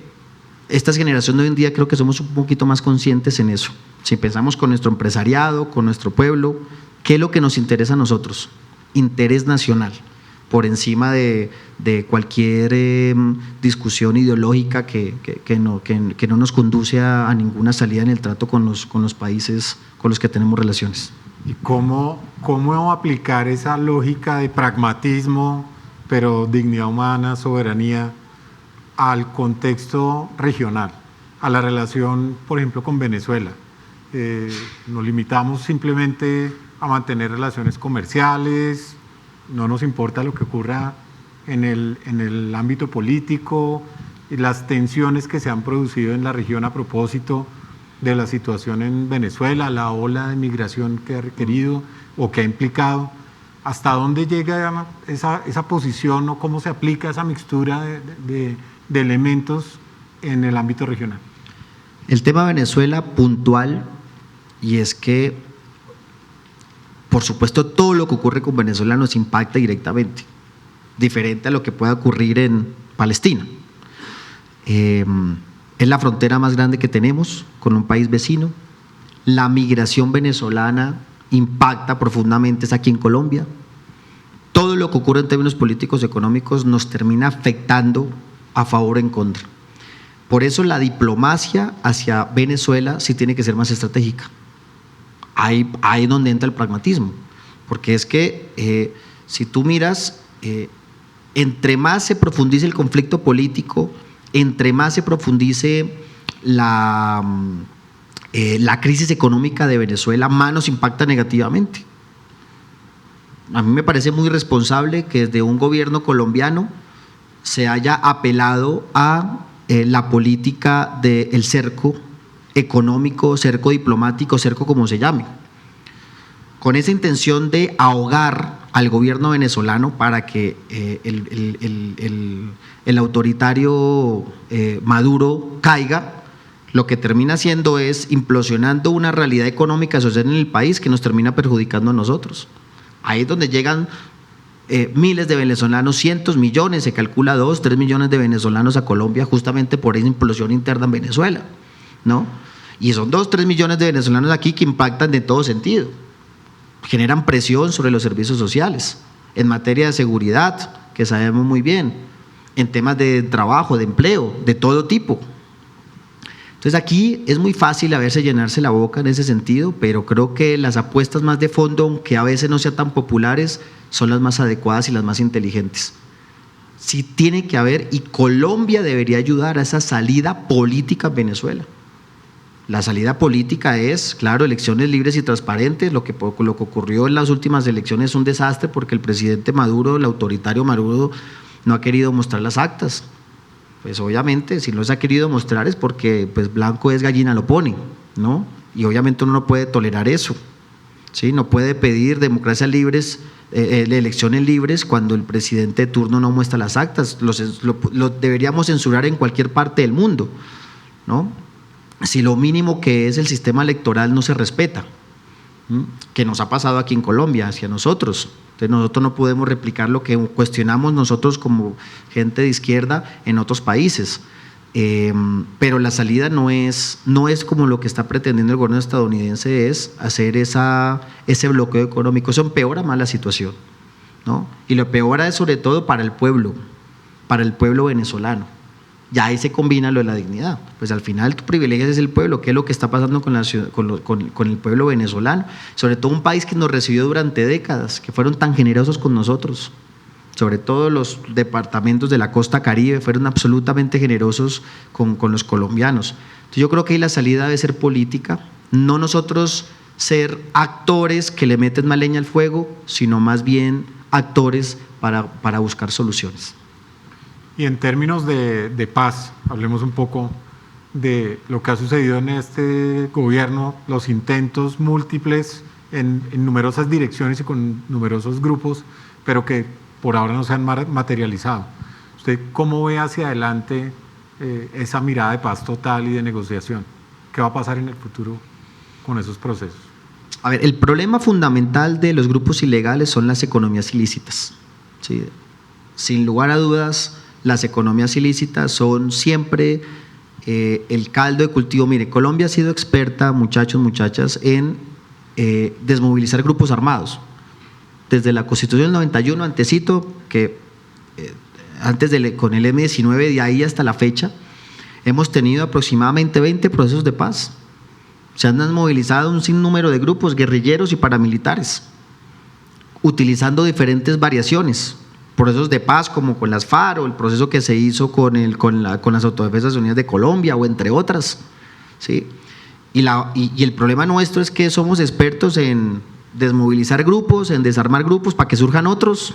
esta generación de hoy en día creo que somos un poquito más conscientes en eso. Si pensamos con nuestro empresariado, con nuestro pueblo, ¿qué es lo que nos interesa a nosotros? Interés nacional, por encima de cualquier discusión ideológica que no nos conduce a ninguna salida en el trato con los países con los que tenemos relaciones. ¿Y cómo aplicar esa lógica de pragmatismo, pero dignidad humana, soberanía, al contexto regional, a la relación, por ejemplo, con Venezuela? Nos limitamos simplemente a mantener relaciones comerciales, no nos importa lo que ocurra en el ámbito político y las tensiones que se han producido en la región a propósito de la situación en Venezuela, la ola de migración que ha requerido o que ha implicado. ¿Hasta dónde llega esa posición o cómo se aplica esa mixtura de elementos en el ámbito regional? El tema Venezuela puntual, y es que, por supuesto, todo lo que ocurre con Venezuela nos impacta directamente, diferente a lo que pueda ocurrir en Palestina. Es la frontera más grande que tenemos con un país vecino. La migración venezolana impacta profundamente aquí en Colombia. Todo lo que ocurre en términos políticos y económicos nos termina afectando a favor o en contra. Por eso la diplomacia hacia Venezuela sí tiene que ser más estratégica. Ahí es donde entra el pragmatismo, porque es que si tú miras, entre más se profundice el conflicto político, entre más se profundice la crisis económica de Venezuela, más nos impacta negativamente. A mí me parece muy responsable que desde un gobierno colombiano se haya apelado a la política del cerco económico, cerco diplomático, cerco como se llame, con esa intención de ahogar al gobierno venezolano para que el autoritario Maduro caiga. Lo que termina haciendo es implosionando una realidad económica social en el país que nos termina perjudicando a nosotros. Ahí es donde llegan miles de venezolanos, cientos, millones, se calcula 2, 3 millones de venezolanos a Colombia justamente por esa implosión interna en Venezuela, ¿no? Y son 2, 3 millones de venezolanos aquí que impactan de todo sentido, generan presión sobre los servicios sociales, en materia de seguridad, que sabemos muy bien, en temas de trabajo, de empleo, de todo tipo. Entonces aquí es muy fácil a veces llenarse la boca en ese sentido, pero creo que las apuestas más de fondo, aunque a veces no sean tan populares, son las más adecuadas y las más inteligentes. Sí tiene que haber, y Colombia debería ayudar a esa salida política en Venezuela. La salida política es, claro, elecciones libres y transparentes. Lo que ocurrió en las últimas elecciones es un desastre porque el presidente Maduro, el autoritario Maduro, no ha querido mostrar las actas. Pues obviamente, si no se ha querido mostrar es porque pues blanco es gallina lo pone, ¿no? Y obviamente uno no puede tolerar eso, ¿sí? No puede pedir democracias libres, elecciones libres cuando el presidente de turno no muestra las actas. Lo deberíamos censurar en cualquier parte del mundo, ¿no? Si lo mínimo que es el sistema electoral no se respeta, que nos ha pasado aquí en Colombia hacia nosotros. Entonces nosotros no podemos replicar lo que cuestionamos nosotros como gente de izquierda en otros países. Pero la salida no es como lo que está pretendiendo el gobierno estadounidense, es hacer ese bloqueo económico. Eso empeora más la situación, ¿no? Y lo peor es sobre todo para el pueblo venezolano. Ya ahí se combina lo de la dignidad. Pues al final tu privilegio es el pueblo. ¿Qué es lo que está pasando con el pueblo venezolano? Sobre todo un país que nos recibió durante décadas, que fueron tan generosos con nosotros. Sobre todo los departamentos de la costa Caribe fueron absolutamente generosos con los colombianos. Entonces yo creo que ahí la salida debe ser política, no nosotros ser actores que le meten más leña al fuego, sino más bien actores para buscar soluciones. Y en términos de paz, hablemos un poco de lo que ha sucedido en este gobierno, los intentos múltiples en numerosas direcciones y con numerosos grupos, pero que por ahora no se han materializado. ¿Usted cómo ve hacia adelante esa mirada de paz total y de negociación? ¿Qué va a pasar en el futuro con esos procesos? A ver, el problema fundamental de los grupos ilegales son las economías ilícitas, ¿sí? Sin lugar a dudas, las economías ilícitas son siempre el caldo de cultivo. Mire, Colombia ha sido experta, muchachos, muchachas, en desmovilizar grupos armados. Desde la Constitución del 91, antesito, con el M-19, de ahí hasta la fecha, hemos tenido aproximadamente 20 procesos de paz. Se han desmovilizado un sinnúmero de grupos guerrilleros y paramilitares, utilizando diferentes variaciones. Procesos de paz como con las FARC, o el proceso que se hizo con las Autodefensas Unidas de Colombia, o entre otras, ¿sí? Y el problema nuestro es que somos expertos en desmovilizar grupos, en desarmar grupos para que surjan otros,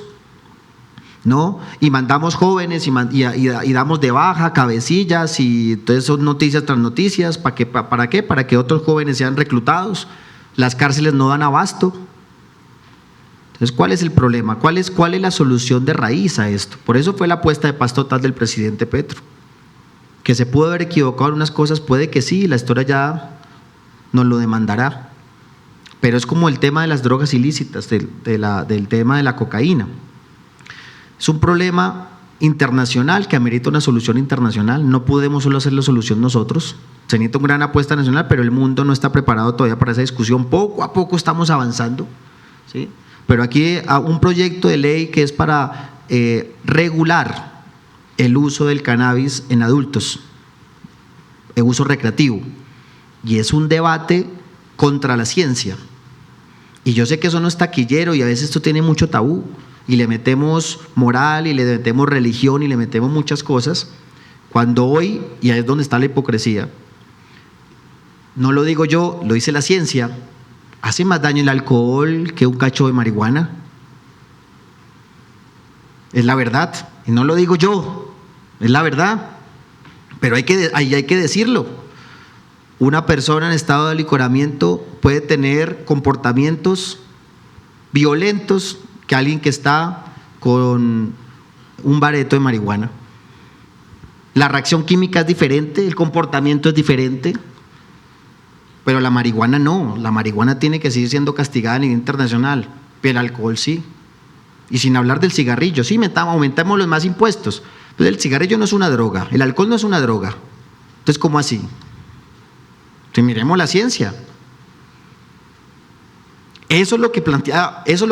¿no? Y mandamos jóvenes y damos de baja cabecillas, y entonces son noticias tras noticias. ¿Para qué? Para que otros jóvenes sean reclutados. Las cárceles no dan abasto. Entonces, ¿cuál es el problema? ¿Cuál es la solución de raíz a esto? Por eso fue la apuesta de paz total del presidente Petro. Que se pudo haber equivocado en unas cosas, puede que sí, la historia ya nos lo demandará. Pero es como el tema de las drogas ilícitas, del tema de la cocaína. Es un problema internacional que amerita una solución internacional. No podemos solo hacer la solución nosotros. Se necesita una gran apuesta nacional, pero el mundo no está preparado todavía para esa discusión. Poco a poco estamos avanzando, ¿sí? Pero aquí hay un proyecto de ley que es para regular el uso del cannabis en adultos, el uso recreativo. Y es un debate contra la ciencia. Y yo sé que eso no es taquillero y a veces esto tiene mucho tabú. Y le metemos moral y le metemos religión y le metemos muchas cosas, cuando hoy, y ahí es donde está la hipocresía, no lo digo yo, lo dice la ciencia, hace más daño el alcohol que un cacho de marihuana. Es la verdad, y no lo digo yo, es la verdad, pero ahí hay que decirlo. Una persona en estado de alicoramiento puede tener comportamientos violentos que alguien que está con un bareto de marihuana. La reacción química es diferente, el comportamiento es diferente, pero la marihuana no. La marihuana tiene que seguir siendo castigada a nivel internacional, pero el alcohol sí. Y sin hablar del cigarrillo, sí, aumentamos los más impuestos, pero el cigarrillo no es una droga, el alcohol no es una droga. Entonces, ¿cómo así? Entonces, miremos la ciencia. Eso es lo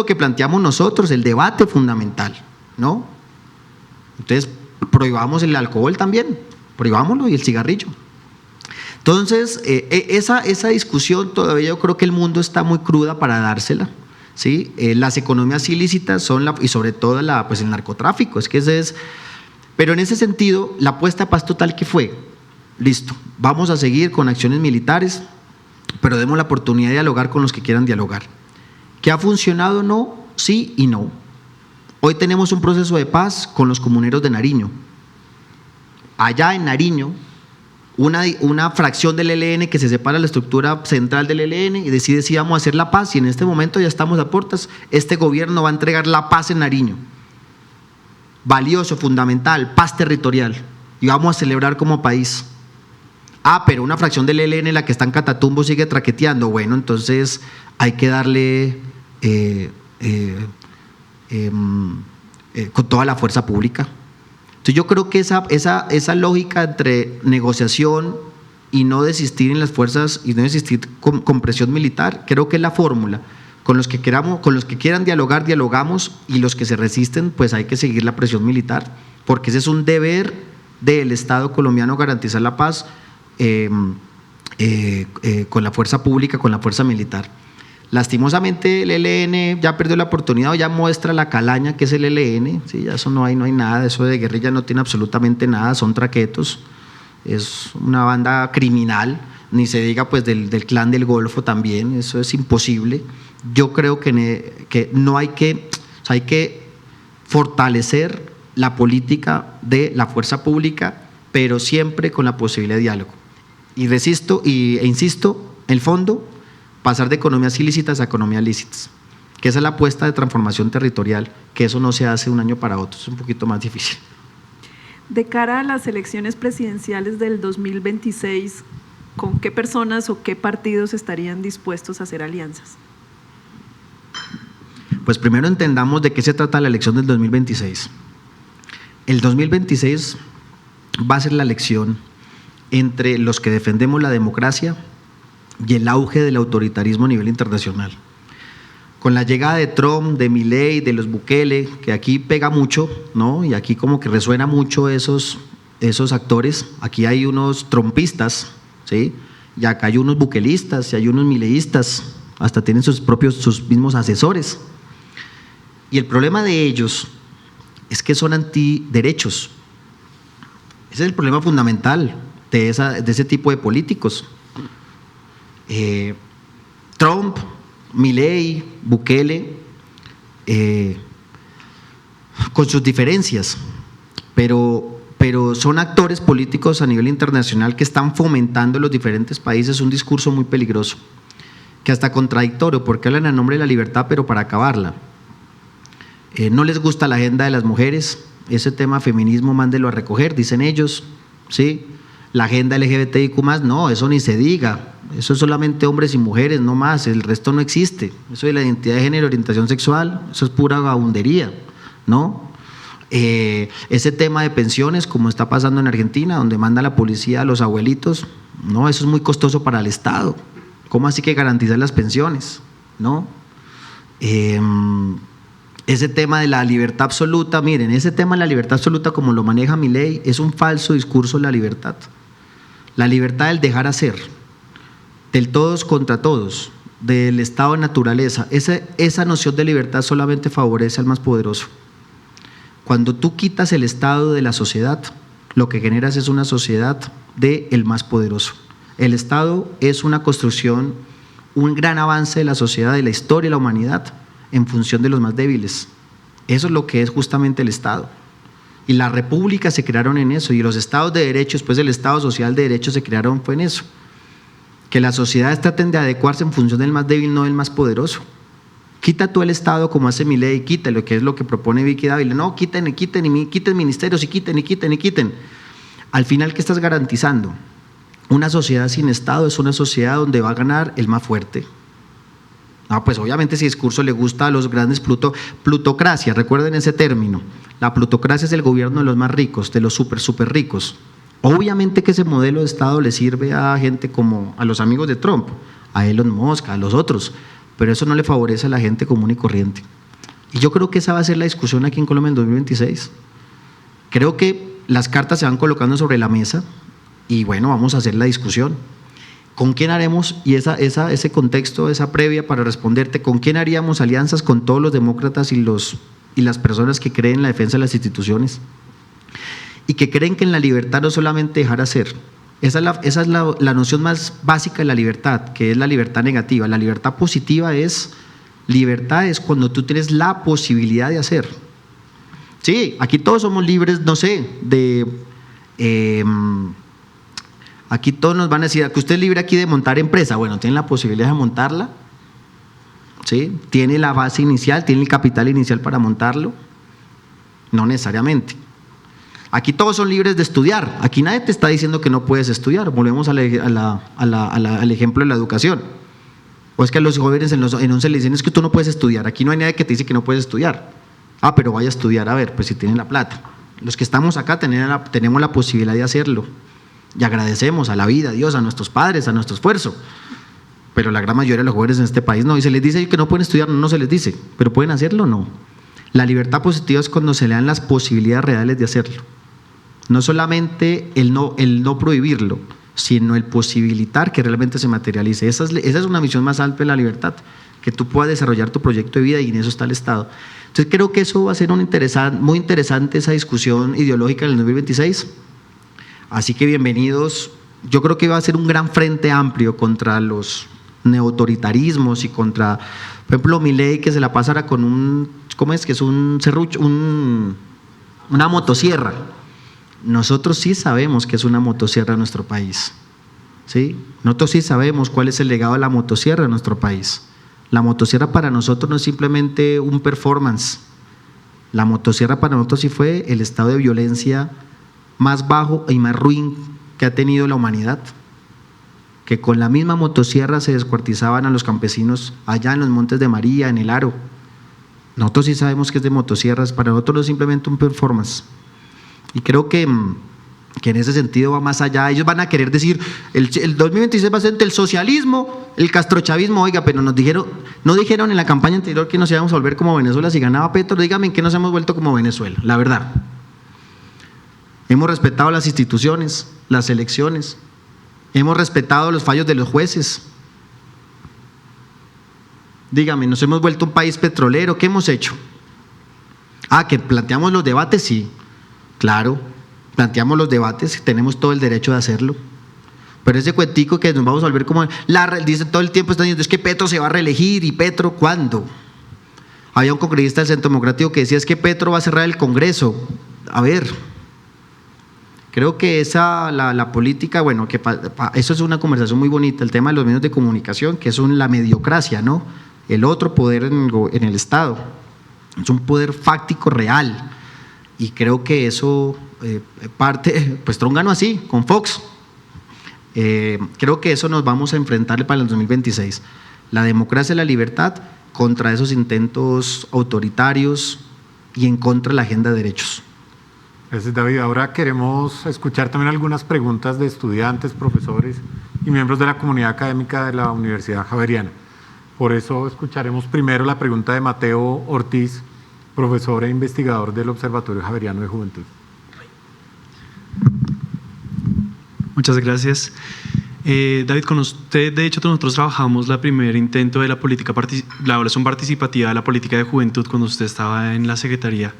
que planteamos nosotros, el debate fundamental, ¿no? Entonces, prohibamos el alcohol también, prohibámoslo, y el cigarrillo. Entonces, esa discusión todavía yo creo que el mundo está muy cruda para dársela, ¿sí? Las economías ilícitas son y sobre todo el narcotráfico, pero en ese sentido, la apuesta de paz total, ¿qué fue? Listo, vamos a seguir con acciones militares, pero demos la oportunidad de dialogar con los que quieran dialogar. ¿Qué ha funcionado? No, sí y no. Hoy tenemos un proceso de paz con los comuneros de Nariño. Allá en Nariño, una fracción del ELN que se separa de la estructura central del ELN y decide si vamos a hacer la paz, y en este momento ya estamos a puertas. Este gobierno va a entregar la paz en Nariño. Valioso, fundamental, paz territorial, y vamos a celebrar como país. Pero una fracción del ELN, la que está en Catatumbo, sigue traqueteando. Bueno, entonces hay que darle con toda la fuerza pública. Entonces yo creo que esa lógica entre negociación y no desistir en las fuerzas y no desistir con presión militar, creo que es la fórmula. Con los que quieran dialogar, dialogamos, y los que se resisten, pues hay que seguir la presión militar, porque ese es un deber del Estado colombiano, garantizar la paz con la fuerza pública, con la fuerza militar. Lastimosamente el ELN ya perdió la oportunidad, o ya muestra la calaña que es el ELN, ¿sí? Ya eso no hay nada, eso de guerrilla no tiene absolutamente nada, son traquetos, es una banda criminal, ni se diga pues del clan del Golfo también, eso es imposible. Yo creo que no hay que, o sea, hay que fortalecer la política de la fuerza pública, pero siempre con la posibilidad de diálogo. Y insisto, el fondo, pasar de economías ilícitas a economías lícitas, que esa es la apuesta de transformación territorial, que eso no se hace de un año para otro, es un poquito más difícil. De cara a las elecciones presidenciales del 2026, ¿con qué personas o qué partidos estarían dispuestos a hacer alianzas? Pues primero entendamos de qué se trata la elección del 2026. El 2026 va a ser la elección entre los que defendemos la democracia y el auge del autoritarismo a nivel internacional. Con la llegada de Trump, de Milei, de los Bukele, que aquí pega mucho, ¿no? Y aquí como que resuena mucho esos actores. Aquí hay unos trumpistas, ¿sí? Y acá hay unos bukelistas y hay unos mileístas, hasta tienen sus mismos asesores. Y el problema de ellos es que son antiderechos. Ese es el problema fundamental de ese tipo de políticos. Trump, Milei, Bukele, con sus diferencias, pero son actores políticos a nivel internacional que están fomentando en los diferentes países un discurso muy peligroso, que hasta contradictorio, porque hablan en nombre de la libertad, pero para acabarla. No les gusta la agenda de las mujeres, ese tema feminismo mándelo a recoger, dicen ellos, ¿sí? La agenda LGBTIQ+, no, eso ni se diga, eso es solamente hombres y mujeres, no más, el resto no existe. Eso de la identidad de género, orientación sexual, eso es pura vagabundería, ¿no? Ese tema de pensiones, como está pasando en Argentina, donde manda la policía a los abuelitos, no, eso es muy costoso para el Estado. ¿Cómo así que garantizar las pensiones? ¿No? Ese tema de la libertad absoluta, miren, ese tema de la libertad absoluta como lo maneja Milei es un falso discurso de la libertad. La libertad del dejar hacer, del todos contra todos, del estado de naturaleza, esa noción de libertad solamente favorece al más poderoso. Cuando tú quitas el estado de la sociedad, lo que generas es una sociedad del más poderoso. El Estado es una construcción, un gran avance de la sociedad, de la historia de la humanidad, en función de los más débiles. Eso es lo que es justamente el Estado. Y las repúblicas se crearon en eso, y los estados de derecho, después el Estado social de derecho se crearon fue en eso. Que las sociedades traten de adecuarse en función del más débil, no del más poderoso. Quita tú el Estado como hace Milei, quítalo, que es lo que propone Vicky Dávila. No, quiten ministerios y quiten. Al final, ¿qué estás garantizando? Una sociedad sin Estado es una sociedad donde va a ganar el más fuerte. No, pues obviamente ese discurso le gusta a los grandes plutocracia, recuerden ese término. La plutocracia es el gobierno de los más ricos, de los súper ricos. Obviamente que ese modelo de Estado le sirve a gente como a los amigos de Trump, a Elon Musk, a los otros, pero eso no le favorece a la gente común y corriente. Y yo creo que esa va a ser la discusión aquí en Colombia en 2026. Creo que las cartas se van colocando sobre la mesa y bueno, vamos a hacer la discusión. ¿Con quién haremos? Y ese contexto, esa previa para responderte, ¿con quién haríamos alianzas? Con todos los demócratas y las personas que creen en la defensa de las instituciones y que creen que en la libertad no solamente dejar hacer. Esa es la noción más básica de la libertad, que es la libertad negativa. La libertad positiva es cuando tú tienes la posibilidad de hacer. Sí, aquí todos somos libres, no sé, aquí todos nos van a decir que usted es libre aquí de montar empresa. Bueno, tiene la posibilidad de montarla, ¿sí? Tiene la base inicial, tiene el capital inicial para montarlo. No necesariamente. Aquí todos son libres de estudiar. Aquí nadie te está diciendo que no puedes estudiar. Volvemos al ejemplo de la educación. O es que a los jóvenes en 11 le dicen es que tú no puedes estudiar. Aquí no hay nadie que te dice que no puedes estudiar. Ah, pero vaya a estudiar, a ver, pues si tienen la plata. Los que estamos acá tenemos la posibilidad de hacerlo. Y agradecemos a la vida, a Dios, a nuestros padres, a nuestro esfuerzo. pero la gran mayoría de los jóvenes en este país no, y se les dice que no pueden estudiar, no se les dice, pero pueden hacerlo o no. La libertad positiva es cuando se le dan las posibilidades reales de hacerlo, no solamente el no prohibirlo, sino el posibilitar que realmente se materialice. Esa es una misión más alta de la libertad, que tú puedas desarrollar tu proyecto de vida, y en eso está el Estado. Entonces creo que eso va a ser muy interesante, esa discusión ideológica en el 2026, así que bienvenidos. Yo creo que va a ser un gran frente amplio contra los neoautoritarismos y contra, por ejemplo, Milei, que se la pasara con ¿cómo es? Que es un serrucho, una motosierra. Nosotros sí sabemos que es una motosierra en nuestro país, ¿sí? Nosotros sí sabemos cuál es el legado de la motosierra en nuestro país. La motosierra para nosotros no es simplemente un performance. La motosierra para nosotros sí fue el estado de violencia más bajo y más ruin que ha tenido la humanidad, que con la misma motosierra se descuartizaban a los campesinos allá en los Montes de María, en el Aro. Nosotros sí sabemos que es de motosierras, para nosotros no es simplemente un performance. Y creo que en ese sentido va más allá. Ellos van a querer decir, el 2026 va a ser el socialismo, el castrochavismo. Oiga, pero no dijeron en la campaña anterior que nos íbamos a volver como Venezuela si ganaba Petro. Dígame en qué nos hemos vuelto como Venezuela, la verdad. Hemos respetado las instituciones, las elecciones, hemos respetado los fallos de los jueces. Dígame, ¿nos hemos vuelto un país petrolero? ¿Qué hemos hecho? Que planteamos los debates, sí, claro, planteamos los debates, tenemos todo el derecho de hacerlo. Pero ese cuentico que nos vamos a volver como… dicen todo el tiempo, están diciendo, es que Petro se va a reelegir, ¿y Petro cuándo? Había un congresista del Centro Democrático que decía, es que Petro va a cerrar el Congreso. A ver… Creo que la política, bueno, eso es una conversación muy bonita, el tema de los medios de comunicación, que es la mediocracia, ¿no? El otro poder en el Estado, es un poder fáctico real, y creo que eso parte, pues Trump ganó así, con Fox. Creo que eso nos vamos a enfrentar para el 2026, la democracia y la libertad contra esos intentos autoritarios y en contra de la agenda de derechos. Gracias, David. Ahora queremos escuchar también algunas preguntas de estudiantes, profesores y miembros de la comunidad académica de la Universidad Javeriana. Por eso escucharemos primero la pregunta de Mateo Ortiz, profesor e investigador del Observatorio Javeriano de Juventud. Muchas gracias. David, con usted, de hecho, nosotros trabajamos el primer intento de la evaluación participativa de la política de juventud cuando usted estaba en la Secretaría.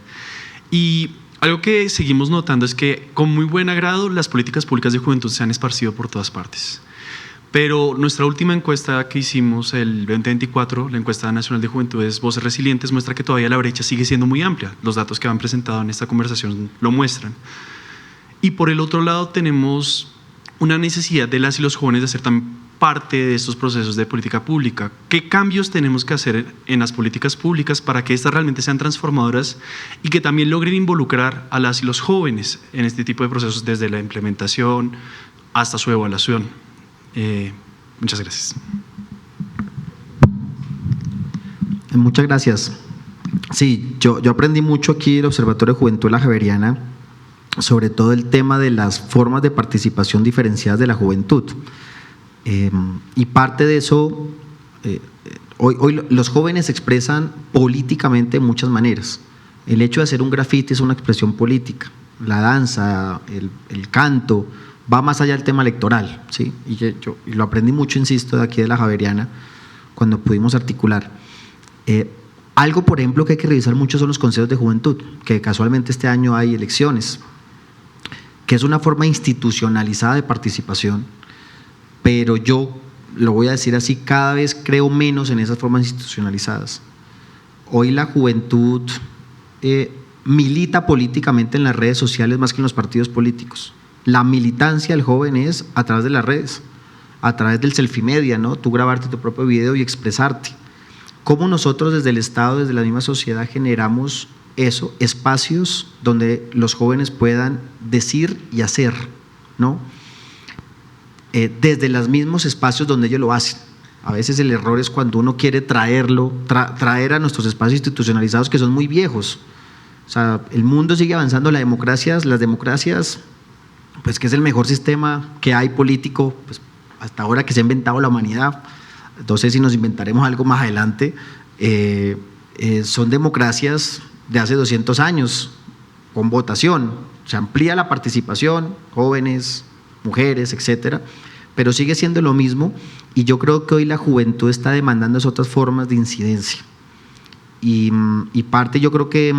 Y algo que seguimos notando es que con muy buen agrado las políticas públicas de juventud se han esparcido por todas partes. Pero nuestra última encuesta que hicimos el 2024, la encuesta nacional de juventudes Voces Resilientes, muestra que todavía la brecha sigue siendo muy amplia. Los datos que han presentado en esta conversación lo muestran. Y por el otro lado tenemos una necesidad de las y los jóvenes de ser también parte de estos procesos de política pública. ¿Qué cambios tenemos que hacer en las políticas públicas para que estas realmente sean transformadoras y que también logren involucrar a las y los jóvenes en este tipo de procesos desde la implementación hasta su evaluación? Muchas gracias. Muchas gracias. Sí, yo aprendí mucho aquí en el Observatorio de Juventud de la Javeriana, sobre todo el tema de las formas de participación diferenciadas de la juventud. Y parte de eso, hoy los jóvenes se expresan políticamente de muchas maneras. El hecho de hacer un grafiti es una expresión política, la danza, el canto, va más allá del tema electoral, ¿sí? Y lo aprendí mucho, insisto, de aquí de la Javeriana, cuando pudimos articular. Algo, por ejemplo, que hay que revisar mucho son los consejos de juventud, que casualmente este año hay elecciones, que es una forma institucionalizada de participación, pero yo lo voy a decir así, cada vez creo menos en esas formas institucionalizadas. Hoy la juventud milita políticamente en las redes sociales más que en los partidos políticos. La militancia del joven es a través de las redes, a través del selfie media, ¿no? Tú grabarte tu propio video y expresarte. ¿Cómo nosotros desde el Estado, desde la misma sociedad generamos eso, espacios donde los jóvenes puedan decir y hacer, ¿no? Desde los mismos espacios donde ellos lo hacen. A veces el error es cuando uno quiere traer a nuestros espacios institucionalizados que son muy viejos. O sea, el mundo sigue avanzando, las democracias, pues que es el mejor sistema que hay político, pues hasta ahora que se ha inventado la humanidad, no sé si nos inventaremos algo más adelante, son democracias de hace 200 años, con votación. Se amplía la participación, jóvenes, mujeres, etcétera, pero sigue siendo lo mismo, y yo creo que hoy la juventud está demandando otras formas de incidencia. Y parte, yo creo que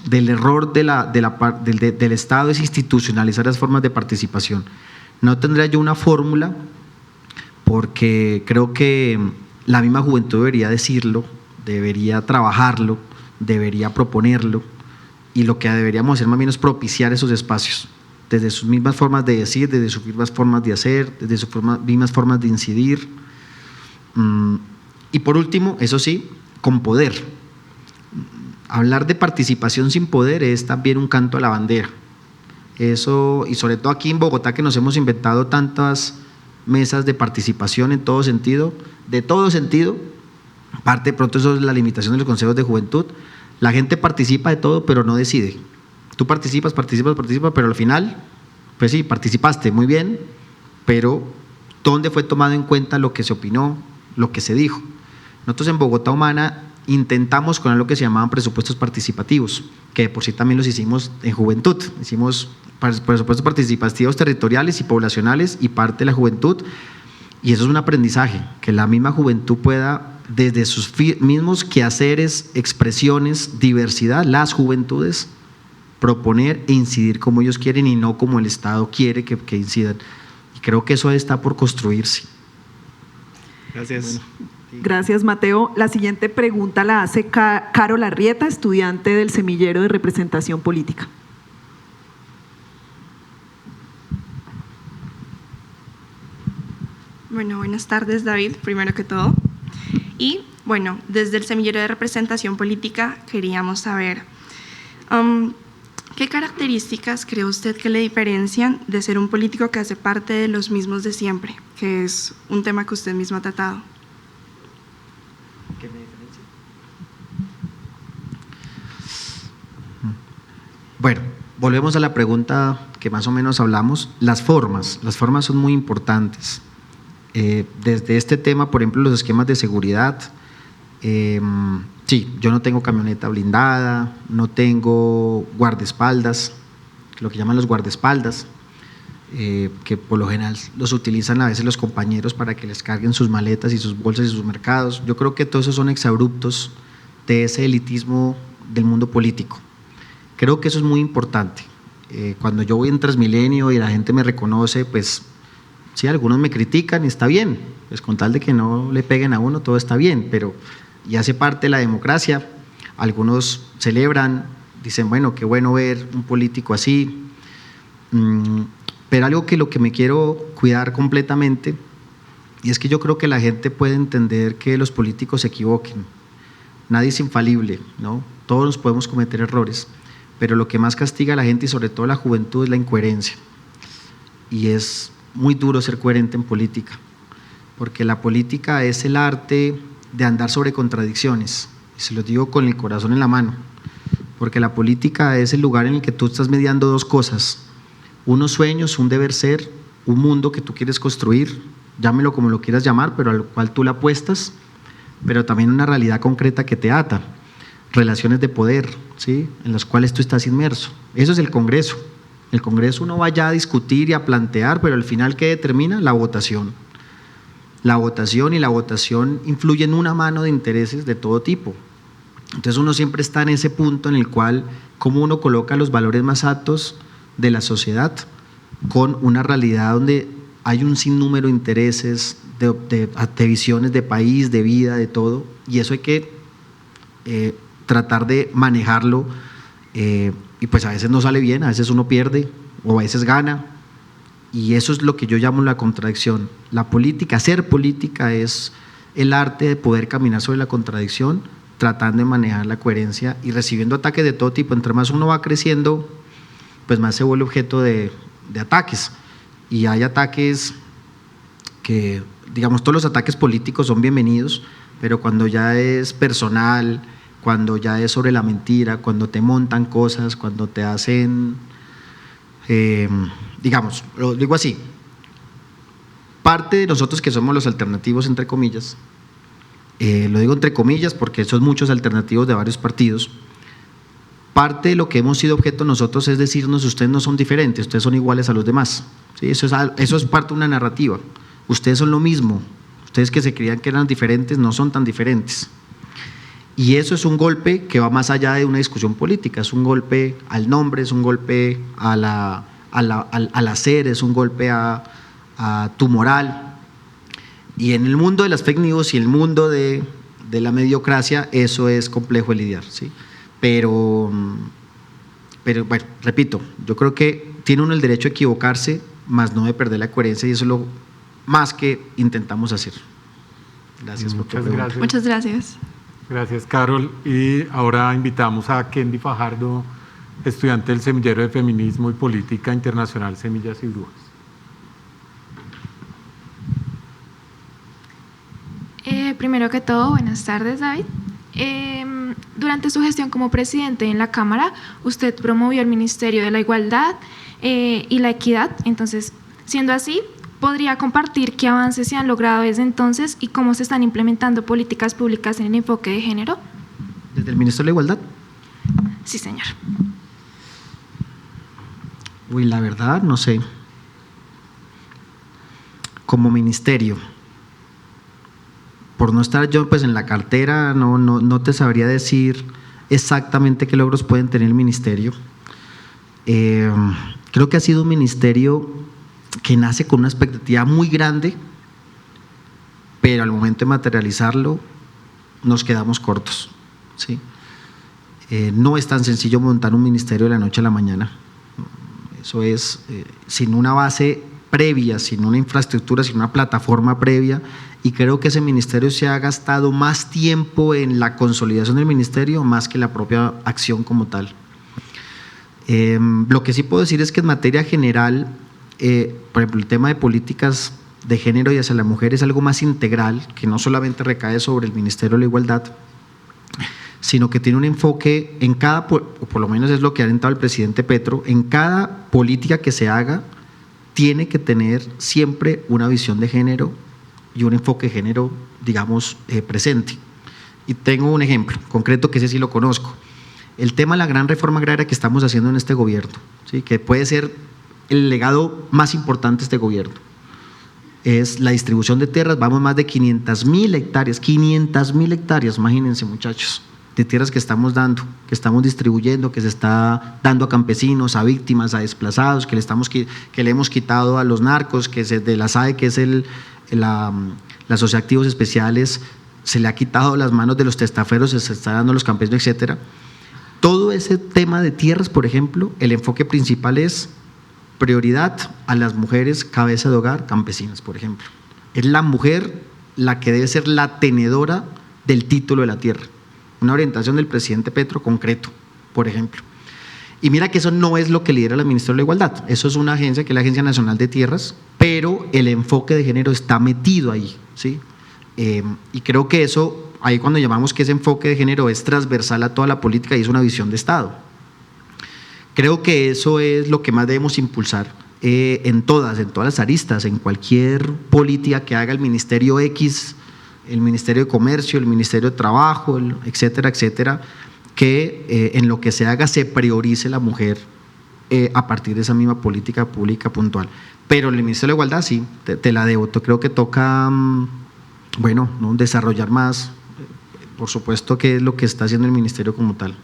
del error del Estado es institucionalizar las formas de participación. No tendría yo una fórmula, porque creo que la misma juventud debería decirlo, debería trabajarlo, debería proponerlo, y lo que deberíamos hacer más bien es propiciar esos espacios, desde sus mismas formas de decir, desde sus mismas formas de hacer, desde sus mismas formas de incidir. Y por último, eso sí, con poder. Hablar de participación sin poder es también un canto a la bandera. Eso, y sobre todo aquí en Bogotá, que nos hemos inventado tantas mesas de participación en todo sentido, de todo sentido. Parte de pronto eso es la limitación de los consejos de juventud. La gente participa de todo, pero no decide. Tú participas, pero al final, pues sí, participaste muy bien, pero ¿dónde fue tomado en cuenta lo que se opinó, lo que se dijo? Nosotros en Bogotá Humana intentamos con algo que se llamaban presupuestos participativos, que de por sí también los hicimos en juventud. Hicimos presupuestos participativos territoriales y poblacionales y parte de la juventud, y eso es un aprendizaje, que la misma juventud pueda, desde sus mismos quehaceres, expresiones, diversidad, las juventudes, proponer e incidir como ellos quieren y no como el Estado quiere que incidan. Y creo que eso está por construirse. Gracias. Gracias, Mateo. La siguiente pregunta la hace Carol Arrieta, estudiante del Semillero de Representación Política. Bueno, buenas tardes, David, primero que todo. Y bueno, desde el Semillero de Representación Política queríamos saber ¿qué características cree usted que le diferencian de ser un político que hace parte de los mismos de siempre, que es un tema que usted mismo ha tratado? ¿Qué me diferencia? Bueno, volvemos a la pregunta que más o menos hablamos. Las formas son muy importantes. Desde este tema, por ejemplo, los esquemas de seguridad, sí, yo no tengo camioneta blindada, no tengo guardaespaldas, lo que llaman los guardaespaldas, que por lo general los utilizan a veces los compañeros para que les carguen sus maletas y sus bolsas y sus mercados. Yo creo que todos esos son exabruptos de ese elitismo del mundo político. Creo que eso es muy importante. Cuando yo voy en Transmilenio y la gente me reconoce, pues sí, algunos me critican y está bien, pues con tal de que no le peguen a uno, todo está bien, pero y hace parte de la democracia. Algunos celebran, dicen, bueno, qué bueno ver un político así, pero algo que lo que me quiero cuidar completamente, y es que yo creo que la gente puede entender que los políticos se equivoquen, nadie es infalible, ¿no? Todos nos podemos cometer errores, pero lo que más castiga a la gente y sobre todo a la juventud es la incoherencia, y es muy duro ser coherente en política, porque la política es el arte de andar sobre contradicciones, y se lo digo con el corazón en la mano, porque la política es el lugar en el que tú estás mediando dos cosas: unos sueños, un deber ser, un mundo que tú quieres construir, llámelo como lo quieras llamar, pero al cual tú le apuestas, pero también una realidad concreta que te ata, relaciones de poder, ¿sí?, en las cuales tú estás inmerso. Eso es el Congreso. El Congreso uno va ya a discutir y a plantear, pero al final, ¿qué determina? La votación. La votación, y la votación influye en una mano de intereses de todo tipo. Entonces uno siempre está en ese punto en el cual, cómo uno coloca los valores más altos de la sociedad con una realidad donde hay un sinnúmero de intereses, de visiones de país, de vida, de todo, y eso hay que tratar de manejarlo, y pues a veces no sale bien, a veces uno pierde o a veces gana, y eso es lo que yo llamo la contradicción. La política, ser política es el arte de poder caminar sobre la contradicción, tratando de manejar la coherencia y recibiendo ataques de todo tipo. Entre más uno va creciendo, pues más se vuelve objeto de ataques, y hay ataques que, digamos, todos los ataques políticos son bienvenidos, pero cuando ya es personal, cuando ya es sobre la mentira, cuando te montan cosas, cuando te hacen, digamos, lo digo así, parte de nosotros que somos los alternativos, entre comillas, lo digo entre comillas porque son muchos alternativos de varios partidos, parte de lo que hemos sido objeto nosotros es decirnos: ustedes no son diferentes, ustedes son iguales a los demás. ¿Sí? Eso es parte de una narrativa. Ustedes son lo mismo, ustedes que se creían que eran diferentes no son tan diferentes. Y eso es un golpe que va más allá de una discusión política, es un golpe al nombre, es un golpe al hacer, es un golpe a tu moral. Y en el mundo de las fake news y el mundo de la mediocracia, eso es complejo de lidiar, ¿sí? Pero bueno, repito, yo creo que tiene uno el derecho a equivocarse, más no de perder la coherencia, y eso es lo más que intentamos hacer. Gracias por tu pregunta. Gracias. Muchas gracias. Gracias, Carol. Y ahora invitamos a Kendi Fajardo, estudiante del Semillero de Feminismo y Política Internacional Semillas y Brujas. Primero que todo, buenas tardes, David. Durante su gestión como presidente en la Cámara, usted promovió el Ministerio de la Igualdad y la Equidad. Entonces, siendo así, ¿podría compartir qué avances se han logrado desde entonces y cómo se están implementando políticas públicas en el enfoque de género? ¿Desde el Ministerio de la Igualdad? Sí, señor. Uy, la verdad, no sé. Como ministerio, por no estar yo pues en la cartera, no te sabría decir exactamente qué logros pueden tener el ministerio. Creo que ha sido un ministerio que nace con una expectativa muy grande, pero al momento de materializarlo nos quedamos cortos, ¿sí? No es tan sencillo montar un ministerio de la noche a la mañana. Eso es sin una base previa, sin una infraestructura, sin una plataforma previa, y creo que ese ministerio se ha gastado más tiempo en la consolidación del ministerio más que la propia acción como tal. Lo que sí puedo decir es que en materia general, por ejemplo, el tema de políticas de género y hacia la mujer es algo más integral, que no solamente recae sobre el Ministerio de la Igualdad, sino que tiene un enfoque en cada, o por lo menos es lo que ha alentado el presidente Petro, en cada política que se haga tiene que tener siempre una visión de género y un enfoque de género, digamos, presente. Y tengo un ejemplo concreto que ese sí lo conozco. El tema de la gran reforma agraria que estamos haciendo en este gobierno, ¿sí? Que puede ser el legado más importante de este gobierno, es la distribución de tierras. Vamos más de 500.000 hectáreas, 500.000 hectáreas, imagínense muchachos, de tierras que estamos dando, que estamos distribuyendo, que se está dando a campesinos, a víctimas, a desplazados, que le hemos quitado a los narcos, que de la SAE, que es la Sociedad de Activos Especiales, se le ha quitado de las manos de los testaferros, se está dando a los campesinos, etcétera. Todo ese tema de tierras, por ejemplo, el enfoque principal es prioridad a las mujeres cabeza de hogar campesinas, por ejemplo. Es la mujer la que debe ser la tenedora del título de la tierra. Una orientación del presidente Petro concreto, por ejemplo. Y mira que eso no es lo que lidera el Ministerio de la Igualdad, eso es una agencia que es la Agencia Nacional de Tierras, pero el enfoque de género está metido ahí, ¿sí? Y creo que eso, ahí cuando llamamos que ese enfoque de género es transversal a toda la política y es una visión de Estado. Creo que eso es lo que más debemos impulsar en todas las aristas, en cualquier política que haga el Ministerio X, el Ministerio de Comercio, el Ministerio de Trabajo, etcétera, etcétera, que en lo que se haga se priorice la mujer a partir de esa misma política pública puntual. Pero el Ministerio de Igualdad sí, te la debo, creo que toca, bueno, ¿no? Desarrollar más, por supuesto que es lo que está haciendo el Ministerio como tal.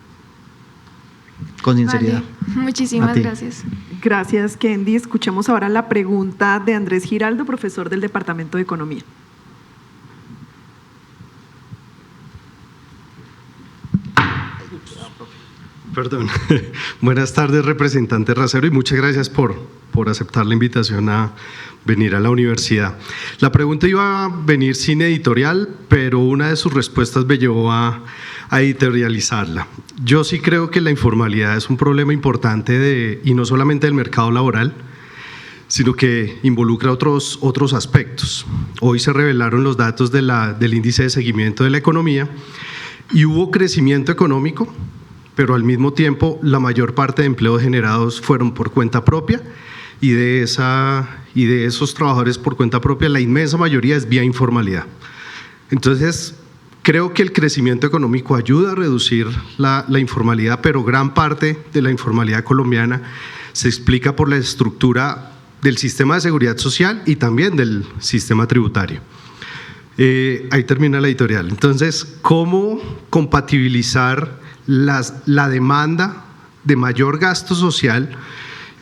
Con sinceridad. Vale. Muchísimas gracias. Gracias, Kendi. Escuchemos ahora la pregunta de Andrés Giraldo, profesor del Departamento de Economía. Perdón. Buenas tardes, representante Racero, y muchas gracias por aceptar la invitación a venir a la universidad. La pregunta iba a venir sin editorial, pero una de sus respuestas me llevó a editorializarla. Yo sí creo que la informalidad es un problema importante y no solamente del mercado laboral, sino que involucra otros aspectos. Hoy se revelaron los datos del índice de seguimiento de la economía y hubo crecimiento económico, pero al mismo tiempo la mayor parte de empleos generados fueron por cuenta propia y de esa y de esos trabajadores por cuenta propia, la inmensa mayoría es vía informalidad. Entonces, creo que el crecimiento económico ayuda a reducir la informalidad, pero gran parte de la informalidad colombiana se explica por la estructura del sistema de seguridad social y también del sistema tributario. Ahí termina la editorial. Entonces, ¿cómo compatibilizar la demanda de mayor gasto social?